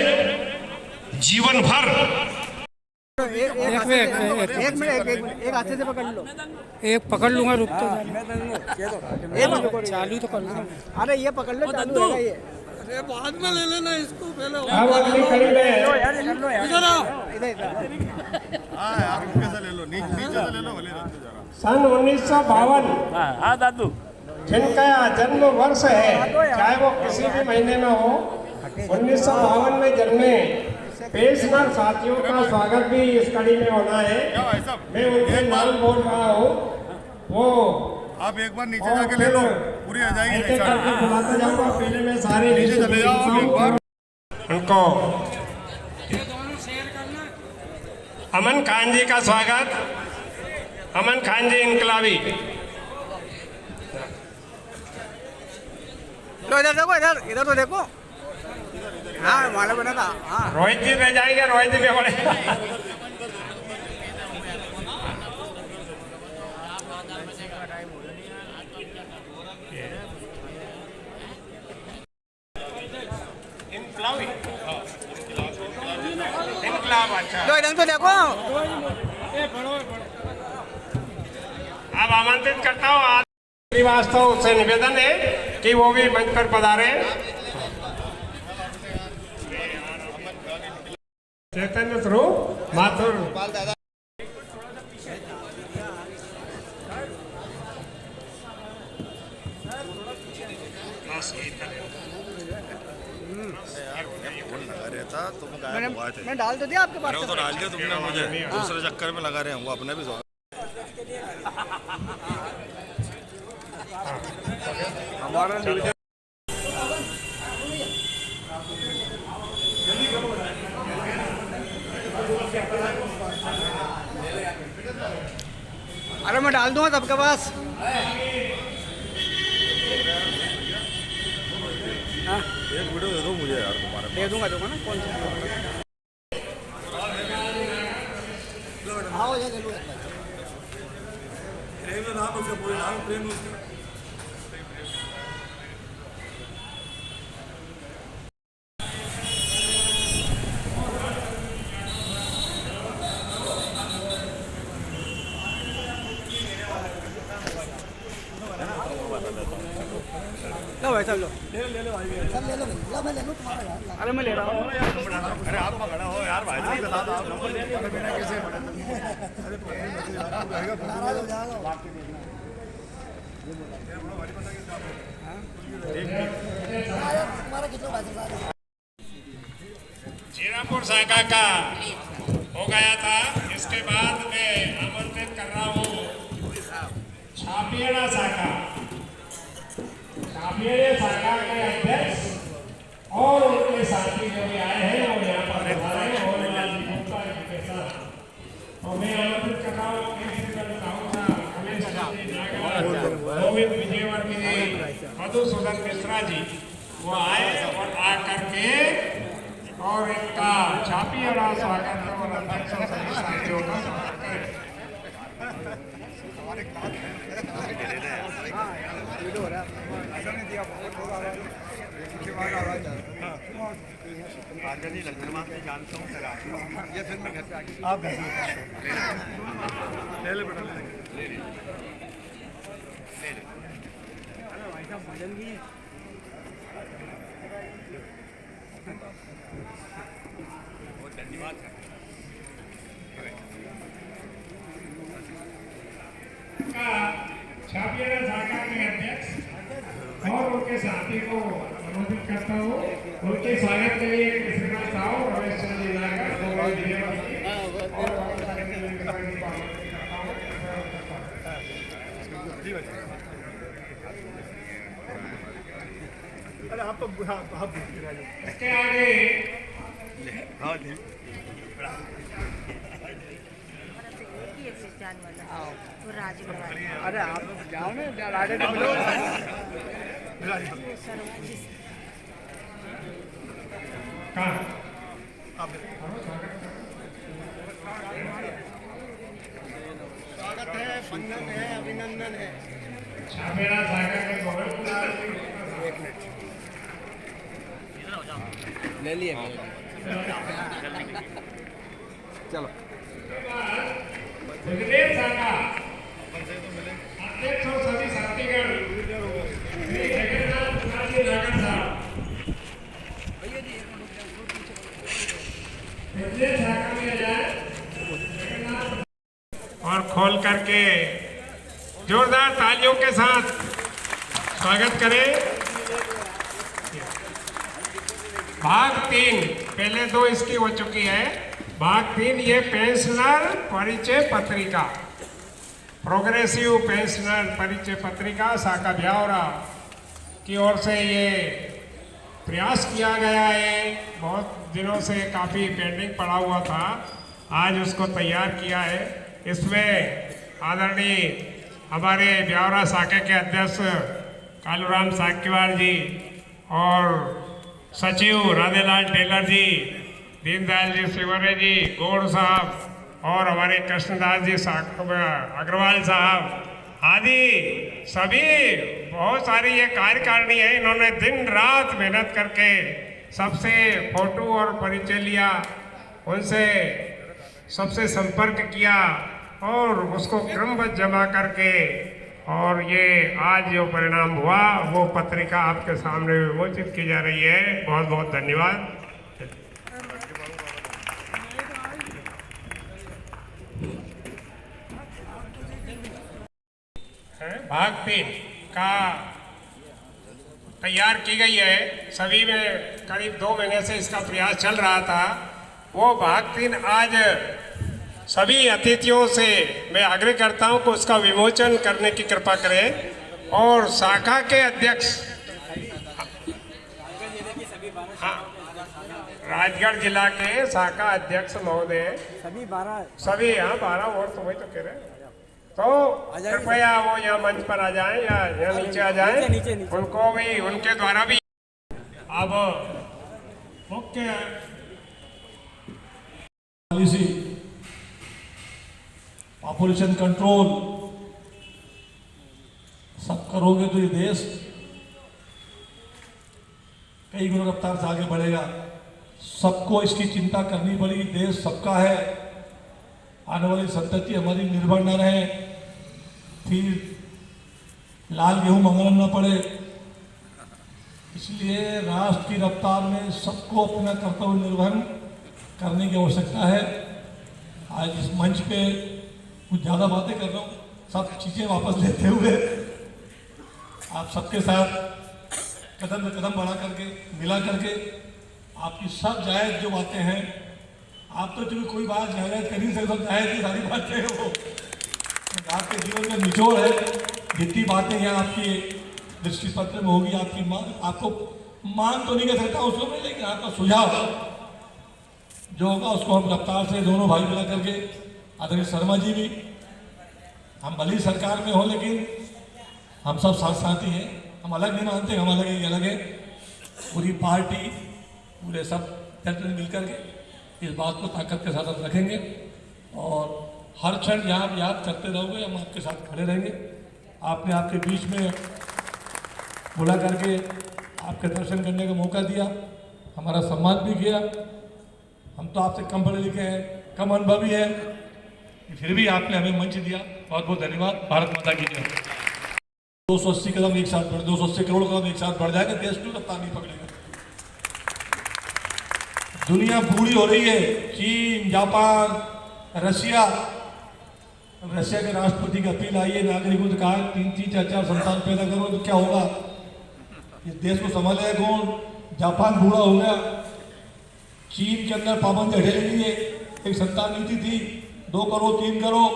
जीवन भर एक मिनट एक हाथ से पकड़ लो। एक पकड़ लूंगा, रुक तो चालू तो कर लो। अरे ये पकड़ लो, चालू होगा ये। अरे बाद में ले लेना इसको, पहले इधर आओ, इधर सन 1952 दादू जिनका जन्म वर्ष है, चाहे वो किसी भी महीने में हो, 1952 में जन्मे पेंशनर साथियों का स्वागत भी इस कड़ी में होना है। मैं उनके नाम बोल रहा हूँ, वो आप एक बार नीचे जाके ले लो, पूरी आ जाएगी। बुलाता जाऊंगा, पहले मैं सारे नीचे चले जाओ एक बार। उनको अमन खान जी का स्वागत। अमन खान जी इनकलाबी। लो इधर देखो, इधर इधर तो देखो। हाँ माला बना था। हाँ रोहित जी रह जाएंगे, रोहित जी भी बड़े। लो इधर तो देखो। अब आमंत्रित करता हूँ आज श्रीवास्तव से निवेदन है कि वो भी मंच पर पधारे। चैतन्य स्वरूप माथुर। मैं डाल तो दिया आपके पास। तो डाल दिया तुमने मुझे, दूसरे चक्कर में लगा रहे हैं वो अपने भी। अरे मैं डाल दूंगा सबके पास। एक वीडियो दे दो मुझे यार, तुम्हारे दे दूंगा ना। कौन सा? आओ ये ले लो। प्रेम नाम उसका पूरे नाम प्रेम उसका। लो भाई सब लो। ले लो भाई, सब ले लो। लो मैं ले लूं तुम्हारा। अरे मैं ले रहा हूँ। अरे आप पकड़ा हो यार भाई साहब के साथ, आप नंबर लेके बिना कैसे? जीरापुर शाखा का हो गया था। इसके बाद मैं आमंत्रित कर रहा हूँ छापियाड़ा शाखा, छापियाड़ा शाखा के अध्यक्ष और उनके साथी जो भी आए हैं वो यहाँ पर पधारे हैं और तो मैं आमंत्रित कर रहा हूँ प्रिंसिपल साहू साहब, रमेश जी, नागराज, गोविंद विजयवर्गीय जी, मधुसूदन मिश्रा जी, वो आए और आ करके और इनका छापीवाला स्वागत और अध्यक्ष और सभी साथियों का स्वागत करें। आप ले ले बेटा ले ले। छापियारा शाखा के अध्यक्ष और उनके साथी को अनुमोदित करता हूँ। उनके स्वागत के लिए प्रिंसिपल साहब रमेश चंद्र जी नागर, गोविंद विजयवर्गीय और बहुत सारे मेंबर्स की अनुमोदित करता हूँ। अरे आप तो इसके आगे अरे आप जाओ ना, राडे तो मिलो। स्वागत है, वंदन है, अभिनंदन है। छापेड़ा सागर के गोविंद कुमार ले लिए चलो। विजय शाखा अध्यक्ष और सभी साथीगण श्री जगन्नाथ कुमार जी नागर साहब, विजय शाखा में जाए और खोल करके जोरदार तालियों के साथ स्वागत करें। भाग 3 पहले 2 इसकी हो चुकी है। भाग 3 ये पेंशनर परिचय पत्रिका, प्रोग्रेसिव पेंशनर परिचय पत्रिका शाखा ब्यावरा की ओर से ये प्रयास किया गया है। बहुत दिनों से काफ़ी पेंडिंग पड़ा हुआ था, आज उसको तैयार किया है। इसमें आदरणीय हमारे ब्यावरा शाखा के अध्यक्ष कालूराम साक्यवाल जी और सचिव राधेलाल टेलर जी, दीनदयाल जी सिवरे जी, गौड़ साहब और हमारे कृष्णदास जी अग्रवाल साहब आदि सभी बहुत सारी ये कार्यकारिणी है। इन्होंने दिन रात मेहनत करके सबसे फोटो और परिचय लिया, उनसे सबसे संपर्क किया और उसको क्रमबद्ध जमा करके और ये आज जो परिणाम हुआ वो पत्रिका आपके सामने विमोचित की जा रही है। बहुत बहुत धन्यवाद। भाग 3 का तैयार की गई है। सभी में करीब 2 महीने से इसका प्रयास चल रहा था। वो भाग 3 आज सभी अतिथियों से मैं आग्रह करता हूं कि उसका विमोचन करने की कृपा करें और शाखा के अध्यक्ष राजगढ़ जिला के शाखा अध्यक्ष महोदय सभी 12 सभी यहाँ 12 और तो वही तो कह रहे हैं, तो कृपया वो यहाँ मंच पर आ जाएं या यहाँ नीचे आ जाएं। उनको भी उनके द्वारा भी अब मुख्य पॉलिसी पॉपुलेशन कंट्रोल सब करोगे तो ये देश कई गुना रफ्तार से आगे बढ़ेगा। सबको इसकी चिंता करनी पड़ेगी। देश सबका है, आने वाली संतति हमारी निर्भर न रहे, फिर लाल गेहूं मंगना न पड़े। इसलिए राष्ट्र की रफ्तार में सबको अपना कर्तव्य निर्वहन करने की आवश्यकता है। आज इस मंच पे कुछ ज़्यादा बातें कर रहा हूँ, सब चीज़ें वापस लेते हुए आप सबके साथ कदम में कदम बढ़ा करके मिला करके आपकी सब जायज़ जो बातें हैं, आप तो चूँकि कोई बात जायज़ कर ही सकते, सब जायज़ की सारी बातें हैं, वो आपके जीवन में निचोड़ है। जितनी बातें यहाँ आपकी दृष्टि पत्र में होगी, आपकी आपको मान तो नहीं कह सकता उसको मैं, लेकिन आपका सुझाव जो होगा उसको हम रफ्तार से दोनों भाई मिला करके आदरणीय शर्मा जी भी, हम भले ही सरकार में हो लेकिन हम सब साथ साथी हैं, हम अलग नहीं मानते, हम अलग ही अलग है। पूरी पार्टी पूरे सब जनता मिलकर के इस बात को ताकत के साथ रखेंगे और हर क्षण यहाँ आप याद करते रहोगे, हम आपके साथ खड़े रहेंगे। आपने आपके बीच में बुला करके आपके दर्शन करने का मौका दिया, हमारा सम्मान भी किया। हम तो आपसे कम पढ़े लिखे हैं, कम अनुभवी हैं, फिर भी आपने हमें मंच दिया, बहुत बहुत धन्यवाद। भारत माता की जय। 280 कदम एक साथ बढ़ 280 करोड़ कदम एक साथ बढ़ जाएगा, देश क्यों रफ्तार नहीं पकड़ेगा। दुनिया बूढ़ी हो रही है, चीन, जापान, रशिया के राष्ट्रपति की अपील आई है, नागरिकों से कहा 3-3, 4-4 संतान पैदा करो तो क्या होगा, इस देश को संभालेगा कौन। जापान बूढ़ा हो गया, चीन के अंदर पाबंदी हटे रही है, एक संतान नीति थी 2 करोड़ 3 करोड़।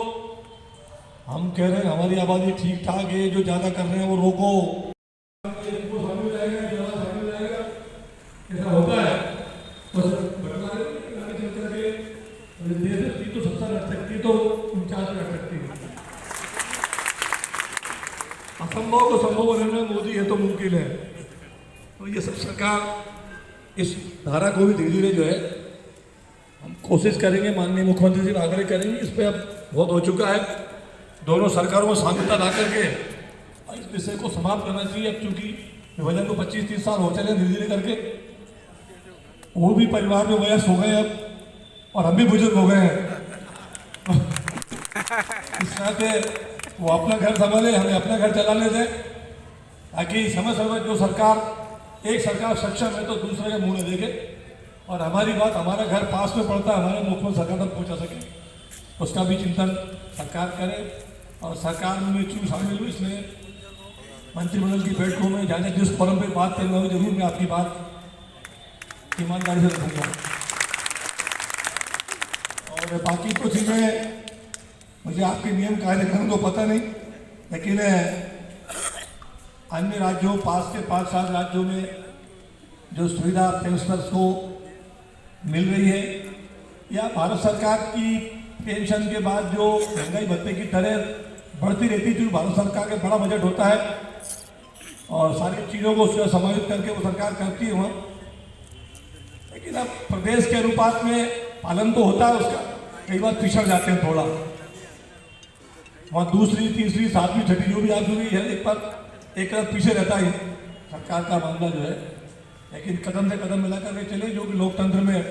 हम कह रहे हैं हमारी आबादी ठीक ठाक है, जो ज़्यादा कर रहे हैं वो रोको। ऐसा होता है तो 70 रख सकती तो 49 रख सकती है। असंभव को संभव बनाने में मोदी है तो मुमकिन है। तो ये सब सरकार इस धारा को भी धीरे धीरे जो है हम कोशिश करेंगे, माननीय मुख्यमंत्री जी आग्रह करेंगे। इस पर अब बहुत हो चुका है, दोनों सरकारों में सामंजस्य ला करके इस विषय को समाप्त करना चाहिए। अब चूंकि विभाजन को 25-30 साल हो चले, धीरे धीरे करके वो भी परिवार में वयस्क हो गए अब, और हम भी बुजुर्ग हो गए हैं। इस तरह से वो अपना घर संभाले, हमें अपना घर चलाने दें, ताकि समय समय जो एक सरकार सक्षम है तो दूसरे का मुंह न देखे, और हमारी बात, हमारा घर पास में पड़ता है, हमारे मुख्यमंत्री सरकार तक पहुँचा सके, उसका भी चिंतन सरकार करे। और सरकार में क्यों शामिल हुई, इसमें मंत्रिमंडल की बैठकों में जाने जिस फोरम पर बात करना हो, जरूर मैं आपकी बात ईमानदारी से रखूँगा। और बाकी तो चीज़ें मुझे आपके नियम कार्यक्रम को पता नहीं, लेकिन अन्य राज्यों, पास के 5-7 राज्यों में जो सुविधा पेंशनर्स को मिल रही है, या भारत सरकार की पेंशन के बाद जो महंगाई भत्ते की दरें बढ़ती रहती है, क्योंकि भारत सरकार का बड़ा बजट होता है और सारी चीज़ों को उसका समायोजित करके वो सरकार करती है वहाँ, लेकिन अब प्रदेश के अनुपात में पालन तो होता है उसका, कई बार पिछड़ जाते हैं थोड़ा। वहाँ दूसरी, तीसरी, 7वीं, छठी जो भी आप हुई है, एक तरफ पीछे रहता है सरकार का मामला जो है। लेकिन कदम से कदम मिला करके चले, जो कि लोकतंत्र में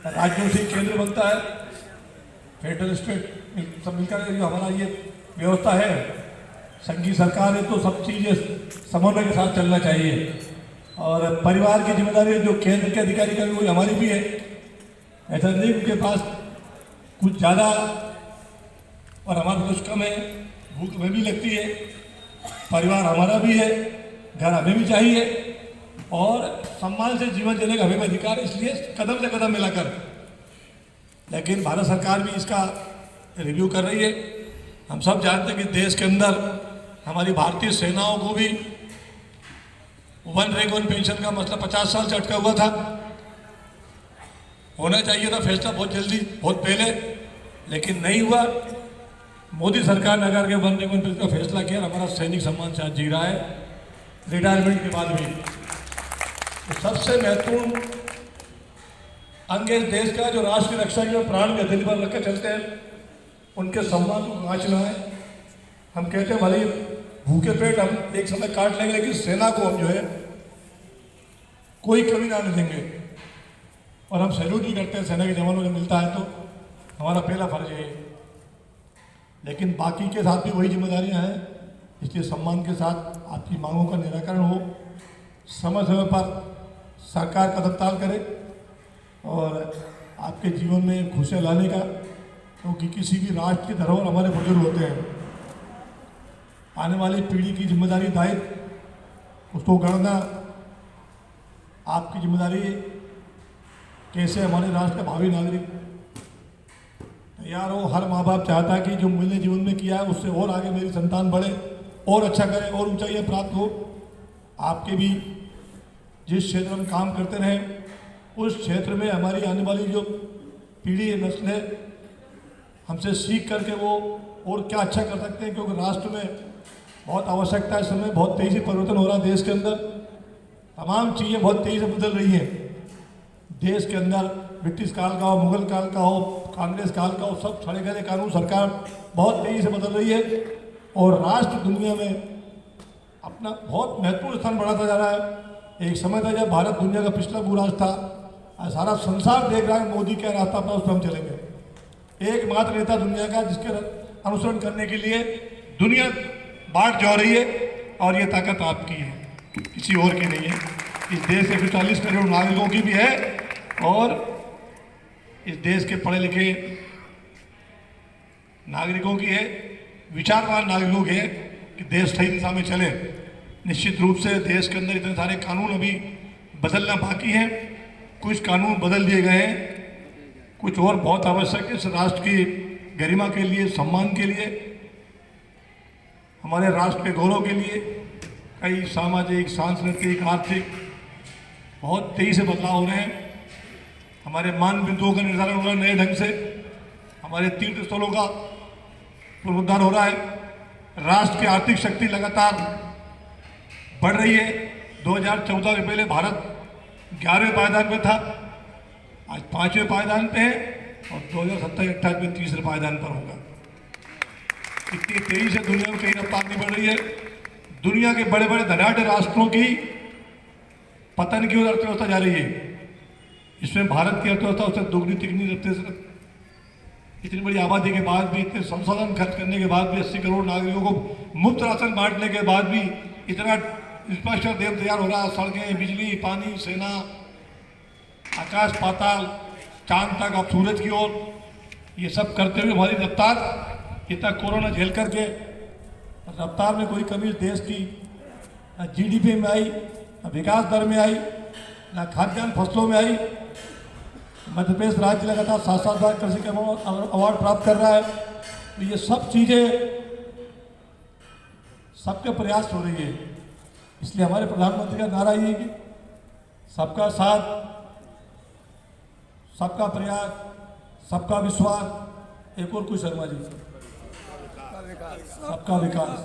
राज्यों से केंद्र बनता है, फेडरल स्टेट सब मिलकर जो हमारा ये व्यवस्था है, संघीय सरकार है, तो सब चीज़ें समन्वय के साथ चलना चाहिए। और परिवार की जिम्मेदारी जो केंद्र के अधिकारी का भी हमारी भी है। ऐसा नहीं उनके पास कुछ ज़्यादा और हमारा कुछ कम है, भूख हमें भी लगती है, परिवार हमारा भी है, घर हमें भी चाहिए, और सम्मान से जीवन जीने का हमें भी अधिकार है। इसलिए कदम से कदम मिलाकर, लेकिन भारत सरकार भी इसका रिव्यू कर रही है। हम सब जानते हैं कि देश के अंदर हमारी भारतीय सेनाओं को भी 1 रैंक 1 पेंशन का मसला 50 साल से अटका हुआ था। होना चाहिए था फैसला बहुत जल्दी, बहुत पहले, लेकिन नहीं हुआ। मोदी सरकार ने अगर के 1 रैंक 1 पेंशन का फैसला किया, हमारा सैनिक सम्मान से आज जी रहा है, रिटायरमेंट के बाद भी। तो सबसे महत्वपूर्ण अंग इस देश का, जो राष्ट्र की रक्षा के प्राण में हथेली पर रखकर चलते हैं, उनके सम्मान को कांचना है। हम कहते हैं भले भूखे पेट हम एक समय काट लेंगे, लेकिन सेना को हम जो है कोई कमी ना देंगे, और हम सैल्यूट भी करते हैं सेना के जवानों को मिलता है, तो हमारा पहला फर्ज है। लेकिन बाकी के साथ भी वही जिम्मेदारियां हैं, इसलिए सम्मान के साथ आपकी मांगों का निराकरण हो, समय समय पर सरकार कदमताल करे, और आपके जीवन में खुशियाँ लाने का, क्योंकि किसी भी राष्ट्र की धरोहर हमारे बुजुर्ग होते हैं। आने वाली पीढ़ी की जिम्मेदारी, दायित्व, उसको गढ़ना आपकी जिम्मेदारी है। कैसे हमारे राष्ट्र का भावी नागरिक तैयार हो। हर माँ बाप चाहता है कि जो मैंने जीवन में किया है उससे और आगे मेरी संतान बढ़े, और अच्छा करे, और ऊंचाइयाँ प्राप्त हो। आपके भी जिस क्षेत्र में काम करते रहें, उस क्षेत्र में हमारी आने वाली जो पीढ़ी है, नस्ल है, हमसे सीख करके वो और क्या अच्छा कर सकते हैं, क्योंकि राष्ट्र में बहुत आवश्यकता है। इस समय बहुत तेज़ी से परिवर्तन हो रहा है देश के अंदर, तमाम चीज़ें बहुत तेज़ी से बदल रही हैं देश के अंदर। ब्रिटिश काल का हो, मुगल काल का हो, कांग्रेस काल का हो, सब छड़े गए कानून सरकार बहुत तेज़ी से बदल रही है और राष्ट्र दुनिया में अपना बहुत महत्वपूर्ण स्थान बढ़ाता जा रहा है। एक समय था जब भारत दुनिया का पिछला भूराष्ट्र था, आज सारा संसार देख रहा है मोदी क्या रास्ता अपना, उस पर हम चलेंगे। एकमात्र नेता दुनिया का जिसके अनुसरण करने के लिए दुनिया बाट जा रही है और ये ताकत आपकी है, किसी और की नहीं है। इस देश के 40 करोड़ नागरिकों की भी है और इस देश के पढ़े लिखे नागरिकों की है, विचारवान नागरिकों की है कि देश सही दिशा में चले। निश्चित रूप से देश के अंदर इतने सारे कानून अभी बदलना बाकी हैं, कुछ कानून बदल दिए गए हैं, कुछ और बहुत आवश्यक है इस राष्ट्र की गरिमा के लिए, सम्मान के लिए, हमारे राष्ट्र के गौरव के लिए। कई सामाजिक, सांस्कृतिक, आर्थिक बहुत तेजी से बदलाव हो रहे हैं। हमारे मान बिंदुओं का निर्धारण हो रहा है नए ढंग से, हमारे तीर्थ स्थलों का पुनरुद्धार हो रहा है। राष्ट्र की आर्थिक शक्ति लगातार बढ़ रही है। 2014 के पहले भारत 11वें पायदान पे था, आज 5वें पायदान पे है और 2027-28 में 3रे पायदान पर होगा। इतनी तेजी से दुनिया में कई रफ्तार नहीं बढ़ रही है। दुनिया के बड़े बड़े धनाढ़ राष्ट्रों की पतन की ओर अर्थव्यवस्था जा रही है। इसमें भारत की अर्थव्यवस्था उससे दोगुनी तिगुनी रफ्ते से, इतनी बड़ी आबादी के बाद भी, इतने संसाधन खर्च करने के बाद भी, 80 करोड़ नागरिकों को मुफ्त राशन बांटने के बाद भी इतना इंफ्रास्ट्रक्चर देव तैयार हो रहा है। सड़कें, बिजली, पानी, सेना, आकाश पाताल, चांद तक, अब सूरज की ओर, ये सब करते हुए हमारी रफ्तार इतना कोरोना झेल करके रफ्तार में कोई कमी देश की न GDP में आई, न विकास दर में आई, न खाद्यान्न फसलों में आई। मध्य प्रदेश राज्य लगातार 7-7 बार कृषि के अवार्ड प्राप्त कर रहा है। तो ये सब चीज़ें सबके प्रयास हो रही है। इसलिए हमारे प्रधानमंत्री का नारा ये है कि सबका साथ, सबका प्रयास, सबका विश्वास, एक और कुछ शर्मा जी, सबका विकास।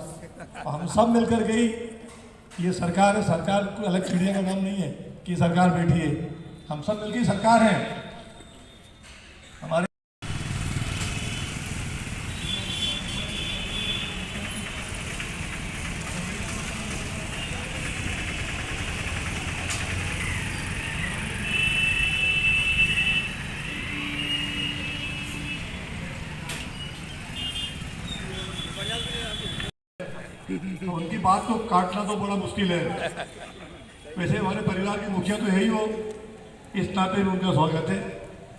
हम सब मिलकर के ही ये सरकार है। सरकार कोई अलग चिड़िया का नाम नहीं है कि सरकार बैठी है, हम सब मिलकर सरकार है। हमारे तो उनकी बात को काटना तो बड़ा मुश्किल है। वैसे हमारे परिवार के मुखिया तो यही हो, इस नाते में उनका स्वागत है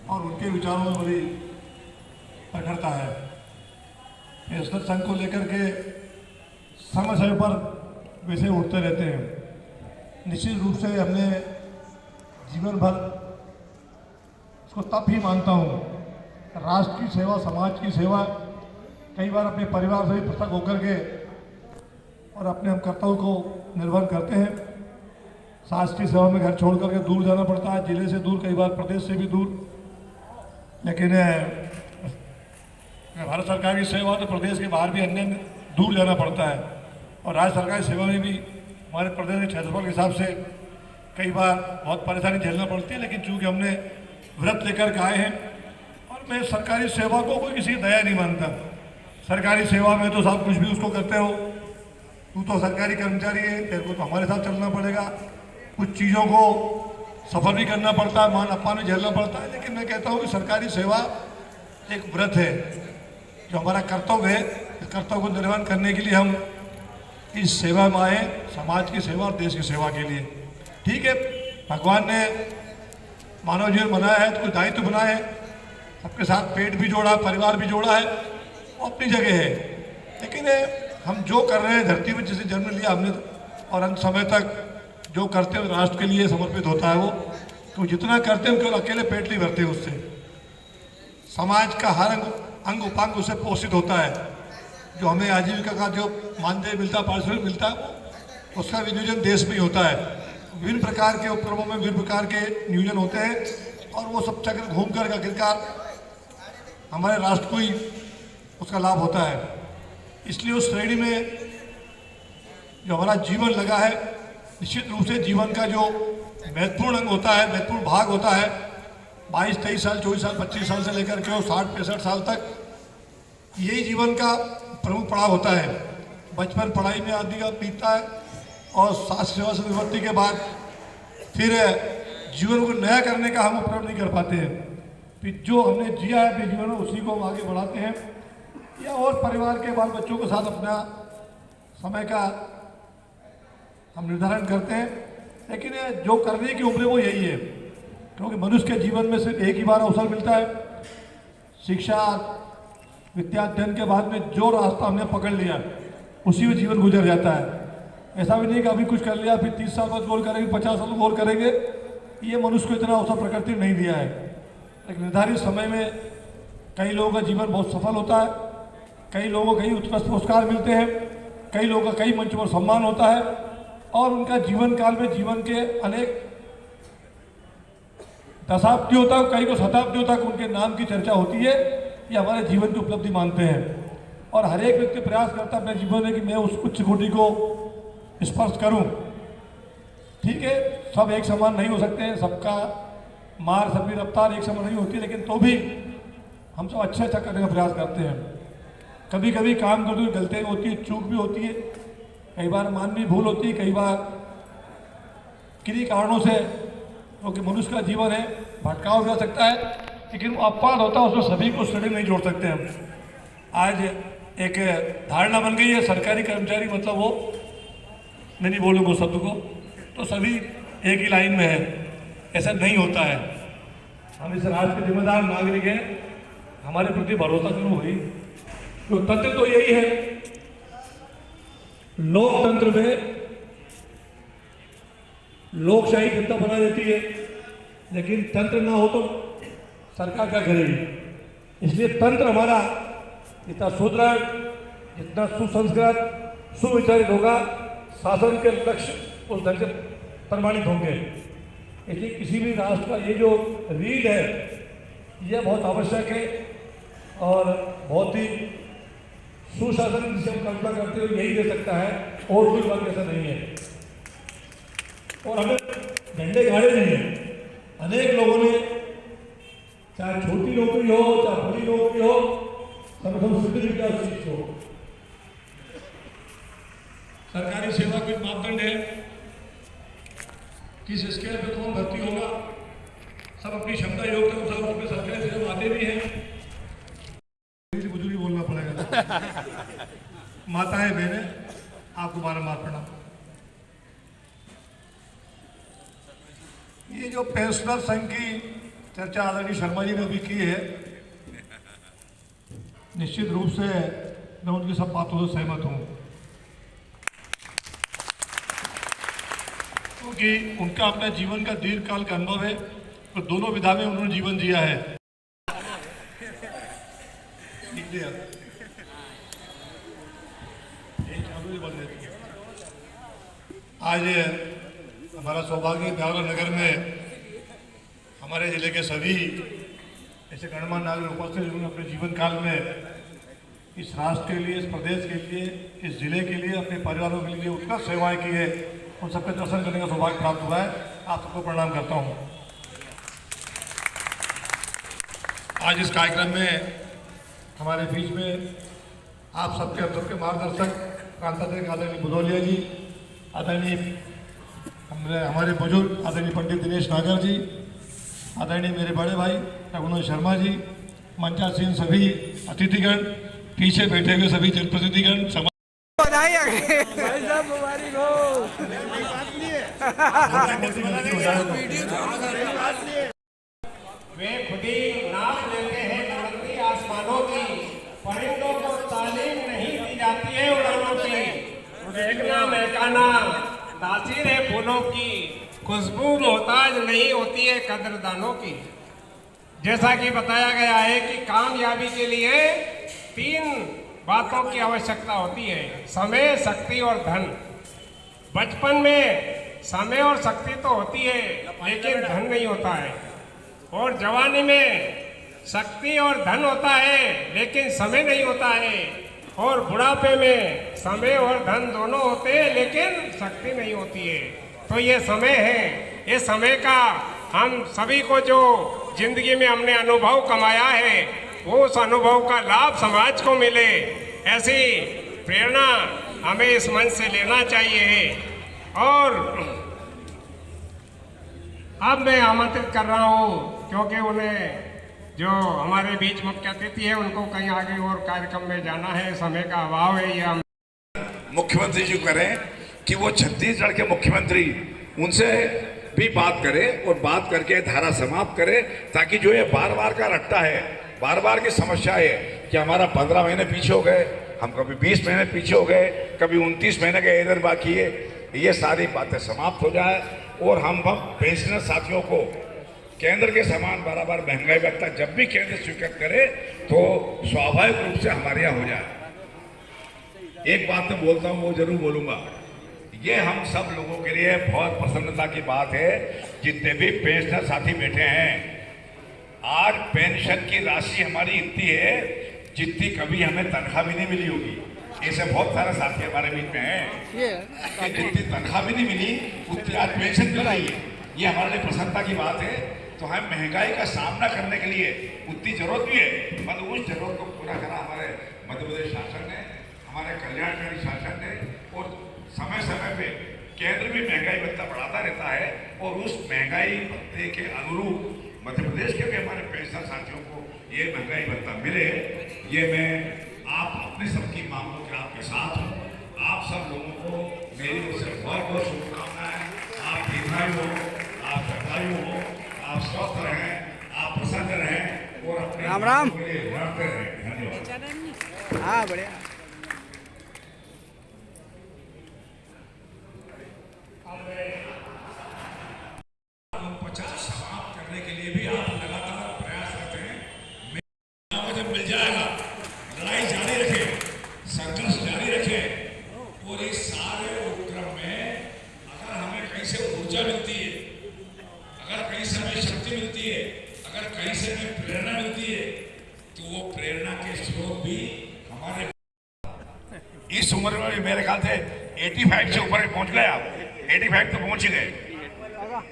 और उनके विचारों में बड़ी कठोरता है। नेशनल संघ को लेकर के समय समय पर वैसे उठते रहते हैं। निश्चित रूप से हमने जीवन भर इसको तब ही मानता हूँ, राष्ट्र की सेवा, समाज की सेवा, कई बार अपने परिवार से भी पृथक होकर के और अपने हम कर्तव्य को निर्वहन करते हैं। सास की सेवा में घर छोड़ करके दूर जाना पड़ता है, जिले से दूर, कई बार प्रदेश से भी दूर। लेकिन भारत सरकार की सेवा तो प्रदेश के बाहर भी अन्य दूर जाना पड़ता है और राज्य सरकार की सेवा में भी हमारे प्रदेश के क्षेत्रफल के हिसाब से कई बार बहुत परेशानी झेलना पड़ती है। लेकिन चूँकि हमने व्रत लेकर के आए हैं और मैं सरकारी सेवा को कोई किसी की दया नहीं मानता। सरकारी सेवा में तो सब कुछ भी उसको करते हो, तू तो सरकारी कर्मचारी है, तेरे को तो हमारे साथ चलना पड़ेगा। कुछ चीज़ों को सफर भी करना पड़ता है, मान अपमान भी झेलना पड़ता है। लेकिन मैं कहता हूँ कि सरकारी सेवा एक व्रत है, जो हमारा कर्तव्य है। इस कर्तव्य को निर्वहन करने के लिए हम इस सेवा में आए, समाज की सेवा और देश की सेवा के लिए। ठीक है, भगवान ने मानव जीवन बनाया है तो कुछ दायित्व बनाए हैं, सबके साथ पेट भी जोड़ा, परिवार भी जोड़ा है, वो अपनी जगह है। लेकिन हम जो कर रहे हैं, धरती में जिसे जन्म लिया हमने और अंत समय तक जो करते हैं राष्ट्र के लिए समर्पित होता है वो। तो जितना करते हैं केवल अकेले पेट नहीं भरते, उससे समाज का हर अंग उपांग उससे पोषित होता है। जो हमें आजीविका का जो मानदेय मिलता है, पारिश्रमिक मिलता है, उसका विनियोजन देश में ही होता है। विभिन्न प्रकार के उपक्रमों में विभिन्न प्रकार के नियोजन होते हैं और वो सब चक्र घूम कर आखिरकार हमारे राष्ट्र को ही उसका लाभ होता है। इसलिए उस श्रेणी में जो हमारा जीवन लगा है, निश्चित रूप से जीवन का जो महत्वपूर्ण अंग होता है, महत्वपूर्ण भाग होता है, 22, 23 साल, 24 साल, 25 साल से लेकर के 60-65 साल तक यही जीवन का प्रमुख पड़ाव होता है। बचपन पढ़ाई में आदमी का बीतता है और शास्त्र सेवा से निवृत्ति के बाद फिर जीवन को नया करने का हम उपयोग नहीं कर पाते हैं। फिर जो हमने जिया है अपने जीवन में उसी को हम आगे बढ़ाते हैं या और परिवार के बाल बच्चों के साथ अपना समय का हम निर्धारण करते हैं। लेकिन जो करने की उम्र वो यही है, क्योंकि मनुष्य के जीवन में सिर्फ एक ही बार अवसर मिलता है। शिक्षा विद्याध्ययन के बाद में जो रास्ता हमने पकड़ लिया उसी में जीवन गुजर जाता है। ऐसा भी नहीं कि अभी कुछ कर लिया फिर 30 साल बाद गोल करेंगे, 50 साल गोल करेंगे, ये मनुष्य को इतना अवसर प्रकृति नहीं दिया है। एक निर्धारित समय में कई लोगों का जीवन बहुत सफल होता है, कई लोगों को कई उत्कृष्ट पुरस्कार मिलते हैं, कई लोगों का कई मंच पर सम्मान होता है और उनका जीवन काल में जीवन के अनेक दशाब्दियों तक, कई को शताब्दियों तक उनके नाम की चर्चा होती है। ये हमारे जीवन की उपलब्धि मानते हैं और हर एक व्यक्ति प्रयास करता है अपने जीवन में कि मैं उस उच्च कोटि को स्पर्श करूं। ठीक है, सब एक समान नहीं हो सकते हैं, सबका मार्ग, सबकी रफ्तार एक समान नहीं होती, लेकिन तो भी हम सब अच्छा करने का प्रयास करते हैं। कभी कभी काम करते हुए गलतियाँ होती है, चूक भी होती है, कई बार मानवीय भूल होती है, कई बार किन्हीं कारणों से, क्योंकि मनुष्य का जीवन है, भटकाव जा सकता है, लेकिन वो अपवाद होता है, उसमें सभी को श्रेणी नहीं जोड़ सकते हम। आज एक धारणा बन गई है सरकारी कर्मचारी मतलब वो, मैं नहीं बोलूँगा उस शब्द को, तो सभी एक ही लाइन में है। ऐसा नहीं होता है। हम इस राष्ट्र के जिम्मेदार नागरिक हैं, हमारे प्रति भरोसा करो भाई। तो तथ्य तो यही है, लोकतंत्र में लोकशाही जनता बना देती है, लेकिन तंत्र ना हो तो सरकार क्या करेगी। इसलिए तंत्र हमारा जितना सुदृढ़, जितना सुसंस्कृत, सुविचारित होगा, शासन के लक्ष्य उस ढंग से प्रमाणित होंगे। इसलिए किसी भी राष्ट्र का ये जो रीढ़ है यह बहुत आवश्यक है और बहुत ही सुशासन जिसे हम कल्पना करते हो यही दे सकता है, और कोई बात ऐसा नहीं है। और हमें झंडे गाड़े नहीं है। अनेक लोगों ने, चाहे छोटी नौकरी हो चाहे बड़ी नौकरी हो, सब सिद्ध विकास चीज हो, सरकारी सेवा के मापदंड है, किस स्केल पे कौन भर्ती होगा, सब अपनी क्षमता योग्यता के अनुसार उसमें सरकारी सेवा आते भी हैं। बुजुर्ग बोलना पड़ेगा। माताएं बहनें, आपको बारंबार प्रणाम। ये जो पेंशनर संघ की चर्चा आदरणीय शर्मा जी ने भी की है, निश्चित रूप से मैं उनकी सब बातों से सहमत हूँ, क्योंकि उनका अपने जीवन का दीर्घकाल का अनुभव है और दोनों विधा में उन्होंने जीवन जिया है। आज हमारा सौभाग्य ब्यावरा नगर में हमारे जिले के सभी ऐसे गणमान्य नागरिक उपस्थित जिन्होंने अपने जीवन काल में इस राष्ट्र के लिए, इस प्रदेश के लिए, इस जिले के लिए, अपने परिवारों के लिए उत्कृष्ट सेवाएं की है, उन सबके दर्शन करने का सौभाग्य प्राप्त हुआ है। आप सबको प्रणाम करता हूँ। आज इस कार्यक्रम में हमारे बीच में आप सबके मार्गदर्शक कांताध्यक्ष आदरणीय बुधौलिया जी, आदरणीय हमारे बुजुर्ग आदरणीय पंडित दिनेश नागर जी, आदरणीय मेरे बड़े भाई रघुनाथ शर्मा जी, मंचासीन सभी अतिथिगण, पीछे बैठे हुए सभी जनप्रतिनिधिगण, वे खुद ही नाप लेते हैं धरती आसमानों की, परिंदों को तालीम नहीं दी जाती है उड़ानों की, देखना महकाना तासीर है फूलों की, खुशबू मोहताज नहीं होती है कदरदानों की। जैसा कि बताया गया है कि कामयाबी के लिए 3 बातों की आवश्यकता होती है, समय, शक्ति और धन। बचपन में समय और शक्ति तो होती है लेकिन धन नहीं होता है, और जवानी में शक्ति और धन होता है लेकिन समय नहीं होता है, और बुढ़ापे में समय और धन दोनों होते हैं लेकिन शक्ति नहीं होती है। तो ये समय है, ये समय का हम सभी को जो जिंदगी में हमने अनुभव कमाया है वो उस अनुभव का लाभ समाज को मिले, ऐसी प्रेरणा हमें इस मंच से लेना चाहिए। और अब मैं आमंत्रित कर रहा हूँ क्योंकि उन्हें जो हमारे बीच मुख्य अतिथि है उनको कहीं आगे और कार्यक्रम में जाना है, समय का अभाव है। ये हम मुख्यमंत्री जी करें कि वो छत्तीसगढ़ के मुख्यमंत्री उनसे भी बात करें और बात करके धारा समाप्त करें, ताकि जो ये बार बार का रट्टा है, बार बार की समस्या है कि हमारा 15 महीने पीछे हो गए, हम कभी 20 महीने पीछे हो गए, कभी 29 महीने का इधर बाकी है, ये सारी बातें समाप्त हो जाए और हम पेंशनर साथियों को केंद्र के समान बराबर महंगाई भत्ता जब भी केंद्र स्वीकृत करे तो स्वाभाविक रूप से हमारे यहाँ हो जाए। एक बात मैं बोलता हूँ, वो जरूर बोलूंगा, ये हम सब लोगों के लिए बहुत प्रसन्नता की बात है। जितने भी पेंशनर साथी बैठे हैं, आज पेंशन की राशि हमारी इतनी है जितनी कभी हमें तनख्वाह भी नहीं मिली होगी। ऐसे बहुत सारे साथी हमारे बीच में हैं कि जितनी तनख्वाह भी नहीं मिली उतनी आज पेंशन मिल रही है। ये हमारे लिए प्रसन्नता की बात है। तो हमें महंगाई का सामना करने के लिए उतनी जरूरत भी है, मतलब उस जरूरत को पूरा करा हमारे मध्य प्रदेश शासन ने, हमारे कल्याणकारी शासन ने, और समय समय पे केंद्र भी महंगाई भत्ता बढ़ाता रहता है और उस महंगाई भत्ते के अनुरूप मध्य प्रदेश के भी हमारे पेंशनर साथियों को ये महंगाई भत्ता मिले। ये मैं आप अपनी सबकी मांगों के आपके साथ हूँ। आप सब लोगों को मेरी ओर से बहुत बहुत शुभकामनाएं। आप दीर्घायु हो, आप दीर्घायु हो, आप स्वस्थ रहें, आप प्रसन्न रहें और अपने राम राम लड़ते रहें। धन्यवाद। हाँ बढ़िया। समाप्त करने के लिए भी आप लगातार प्रयास करते हैं। जब मिल जाएगा, लड़ाई जारी रखें, संघर्ष जारी रखें और इस सारे उपक्रम में अगर हमें कहीं से ऊर्जा मिलती है, अगर कहीं से हमें शक्ति मिलती है, अगर कहीं से हमें प्रेरणा मिलती है, तो वो प्रेरणा के स्रोत भी हमारे इस उम्र में मेरे ख्याल से 85 से ऊपर पहुंच गए। आप 85 तो पहुंच ही गए।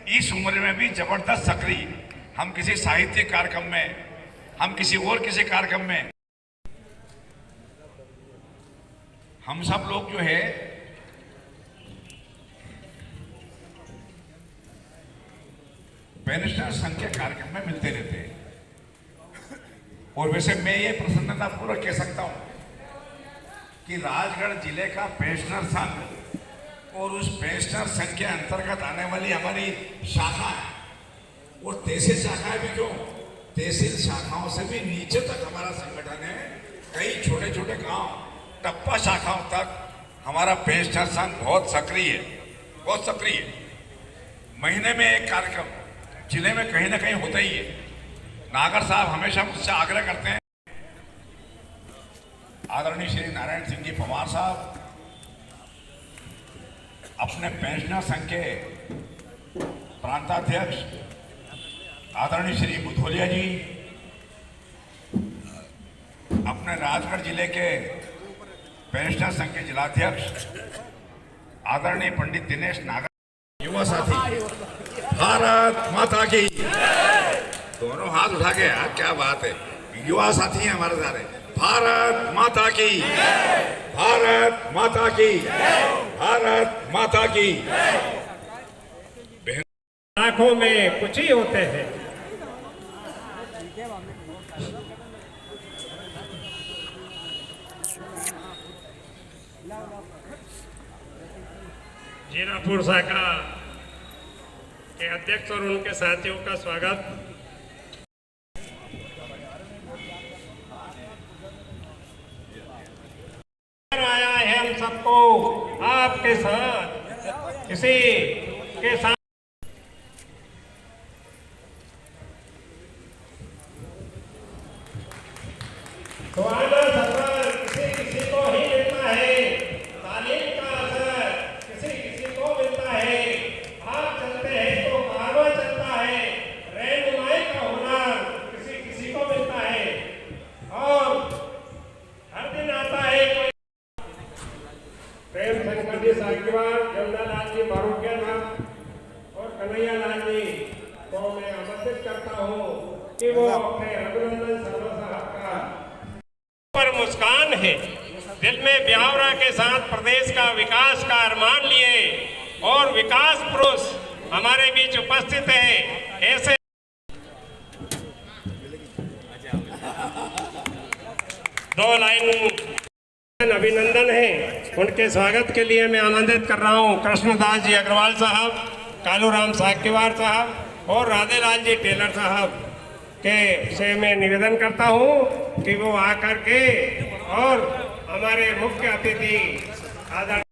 इस उम्र में भी जबरदस्त सक्रिय, हम किसी साहित्यिक कार्यक्रम में, हम किसी कार्यक्रम में, हम सब लोग जो है पेंशनर संघ के कार्यक्रम में मिलते रहते हैं। और वैसे मैं ये प्रसन्नता पूर्वक कह सकता हूं कि राजगढ़ जिले का पेंशनर संघ और उस पेंशनर संघ के अंतर्गत आने वाली हमारी शाखा है, वो तहसील शाखाएं भी क्यों, तहसील शाखाओं से भी नीचे तक हमारा संगठन है। कई छोटे छोटे गांव, टप्पा शाखाओं तक हमारा पेंशनर संघ बहुत सक्रिय है, बहुत सक्रिय है। महीने में एक कार्यक्रम जिले में कहीं ना कहीं होता ही है। नागर साहब हमेशा मुझसे आग्रह करते हैं, आदरणीय श्री नारायण सिंह जी पवार साहब अपने पेंशनर संघ के प्रांताध्यक्ष, आदरणीय श्री बुधोलिया जी अपने राजगढ़ जिले के पेंशनर संघ के जिलाध्यक्ष, आदरणीय पंडित दिनेश नागर, युवा साथी, भारत माता की, दोनों हाथ उठा के यार, क्या बात है, युवा साथी हैं हमारे सारे। भारत माता की, भारत माता की, भारत माता की। लाखों में कुछ ही होते हैं। जीरापुर शाखा के अध्यक्ष और उनके साथियों का स्वागत। आया है हम सबको आपके साथ, किसी के साथ तो आना सफर किसी को ही मिलता है, तालीम का असर किसी को मिलता है, आप चलते हैं तो कारवां चलता है, रहनुमाई का हुनर किसी को मिलता है। कन्हैया लाल जी को मैं आमंत्रित करता हूँ कि वो अपने रघुनंदन शर्मा साहब का पर मुस्कान है, दिल में ब्यावरा के साथ प्रदेश का विकास का अरमान लिए और विकास पुरुष हमारे बीच उपस्थित है। ऐसे दो लाइन अभिनंदन है, उनके स्वागत के लिए मैं आमंत्रित कर रहा हूं कृष्णदास जी अग्रवाल साहब, कालूराम साकेवार साहब और राधेलाल जी टेलर साहब के से मैं निवेदन करता हूं कि वो आकर के और हमारे मुख्य अतिथि आदरणीय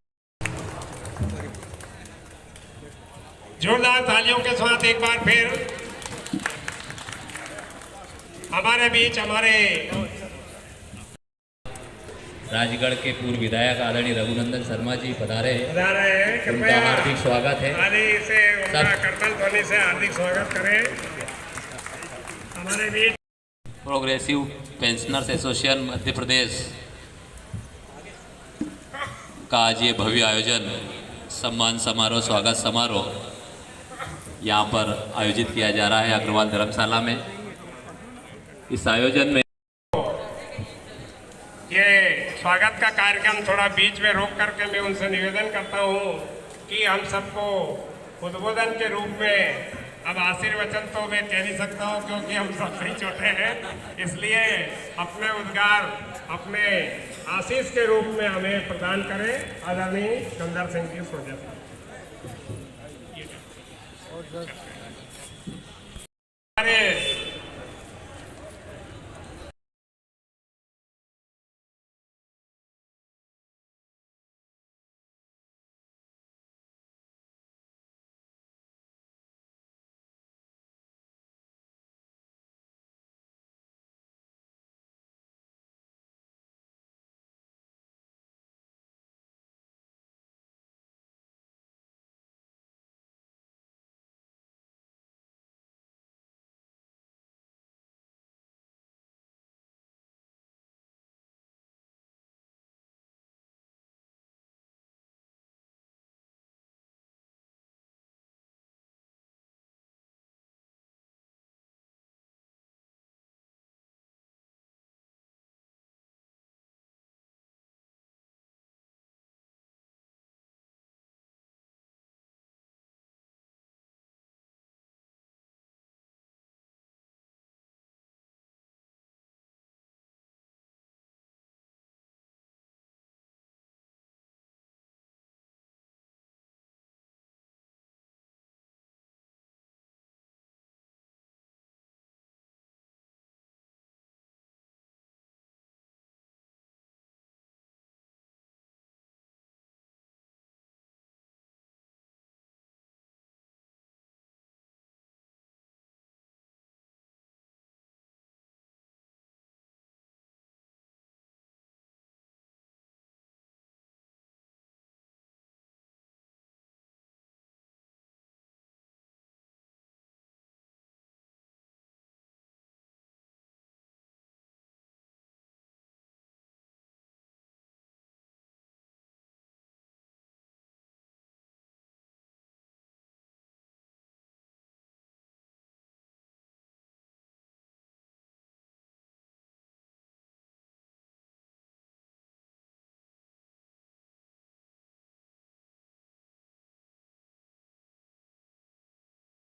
जोरदार तालियों के साथ एक बार फिर हमारे बीच हमारे राजगढ़ के पूर्व विधायक आदरणीय रघुनंदन शर्मा जी पधारे हैं, उनका हार्दिक स्वागत है। से उनका करतल ध्वनि से हार्दिक स्वागत करें। हमारे बीच progressive pensioners association Madhya Pradesh का आज ये भव्य आयोजन सम्मान समारोह स्वागत समारोह यहाँ पर आयोजित किया जा रहा है अग्रवाल धर्मशाला में। इस आयोजन में ये स्वागत का कार्यक्रम थोड़ा बीच में रोक करके मैं उनसे निवेदन करता हूँ कि हम सबको उद्बोधन के रूप में, अब आशीर्वचन तो मैं कह नहीं सकता हूँ क्योंकि हम सब ही छोटे हैं, इसलिए अपने उद्गार अपने आशीष के रूप में हमें प्रदान करें। आदरणीय कंदर सिंह जी सोजा।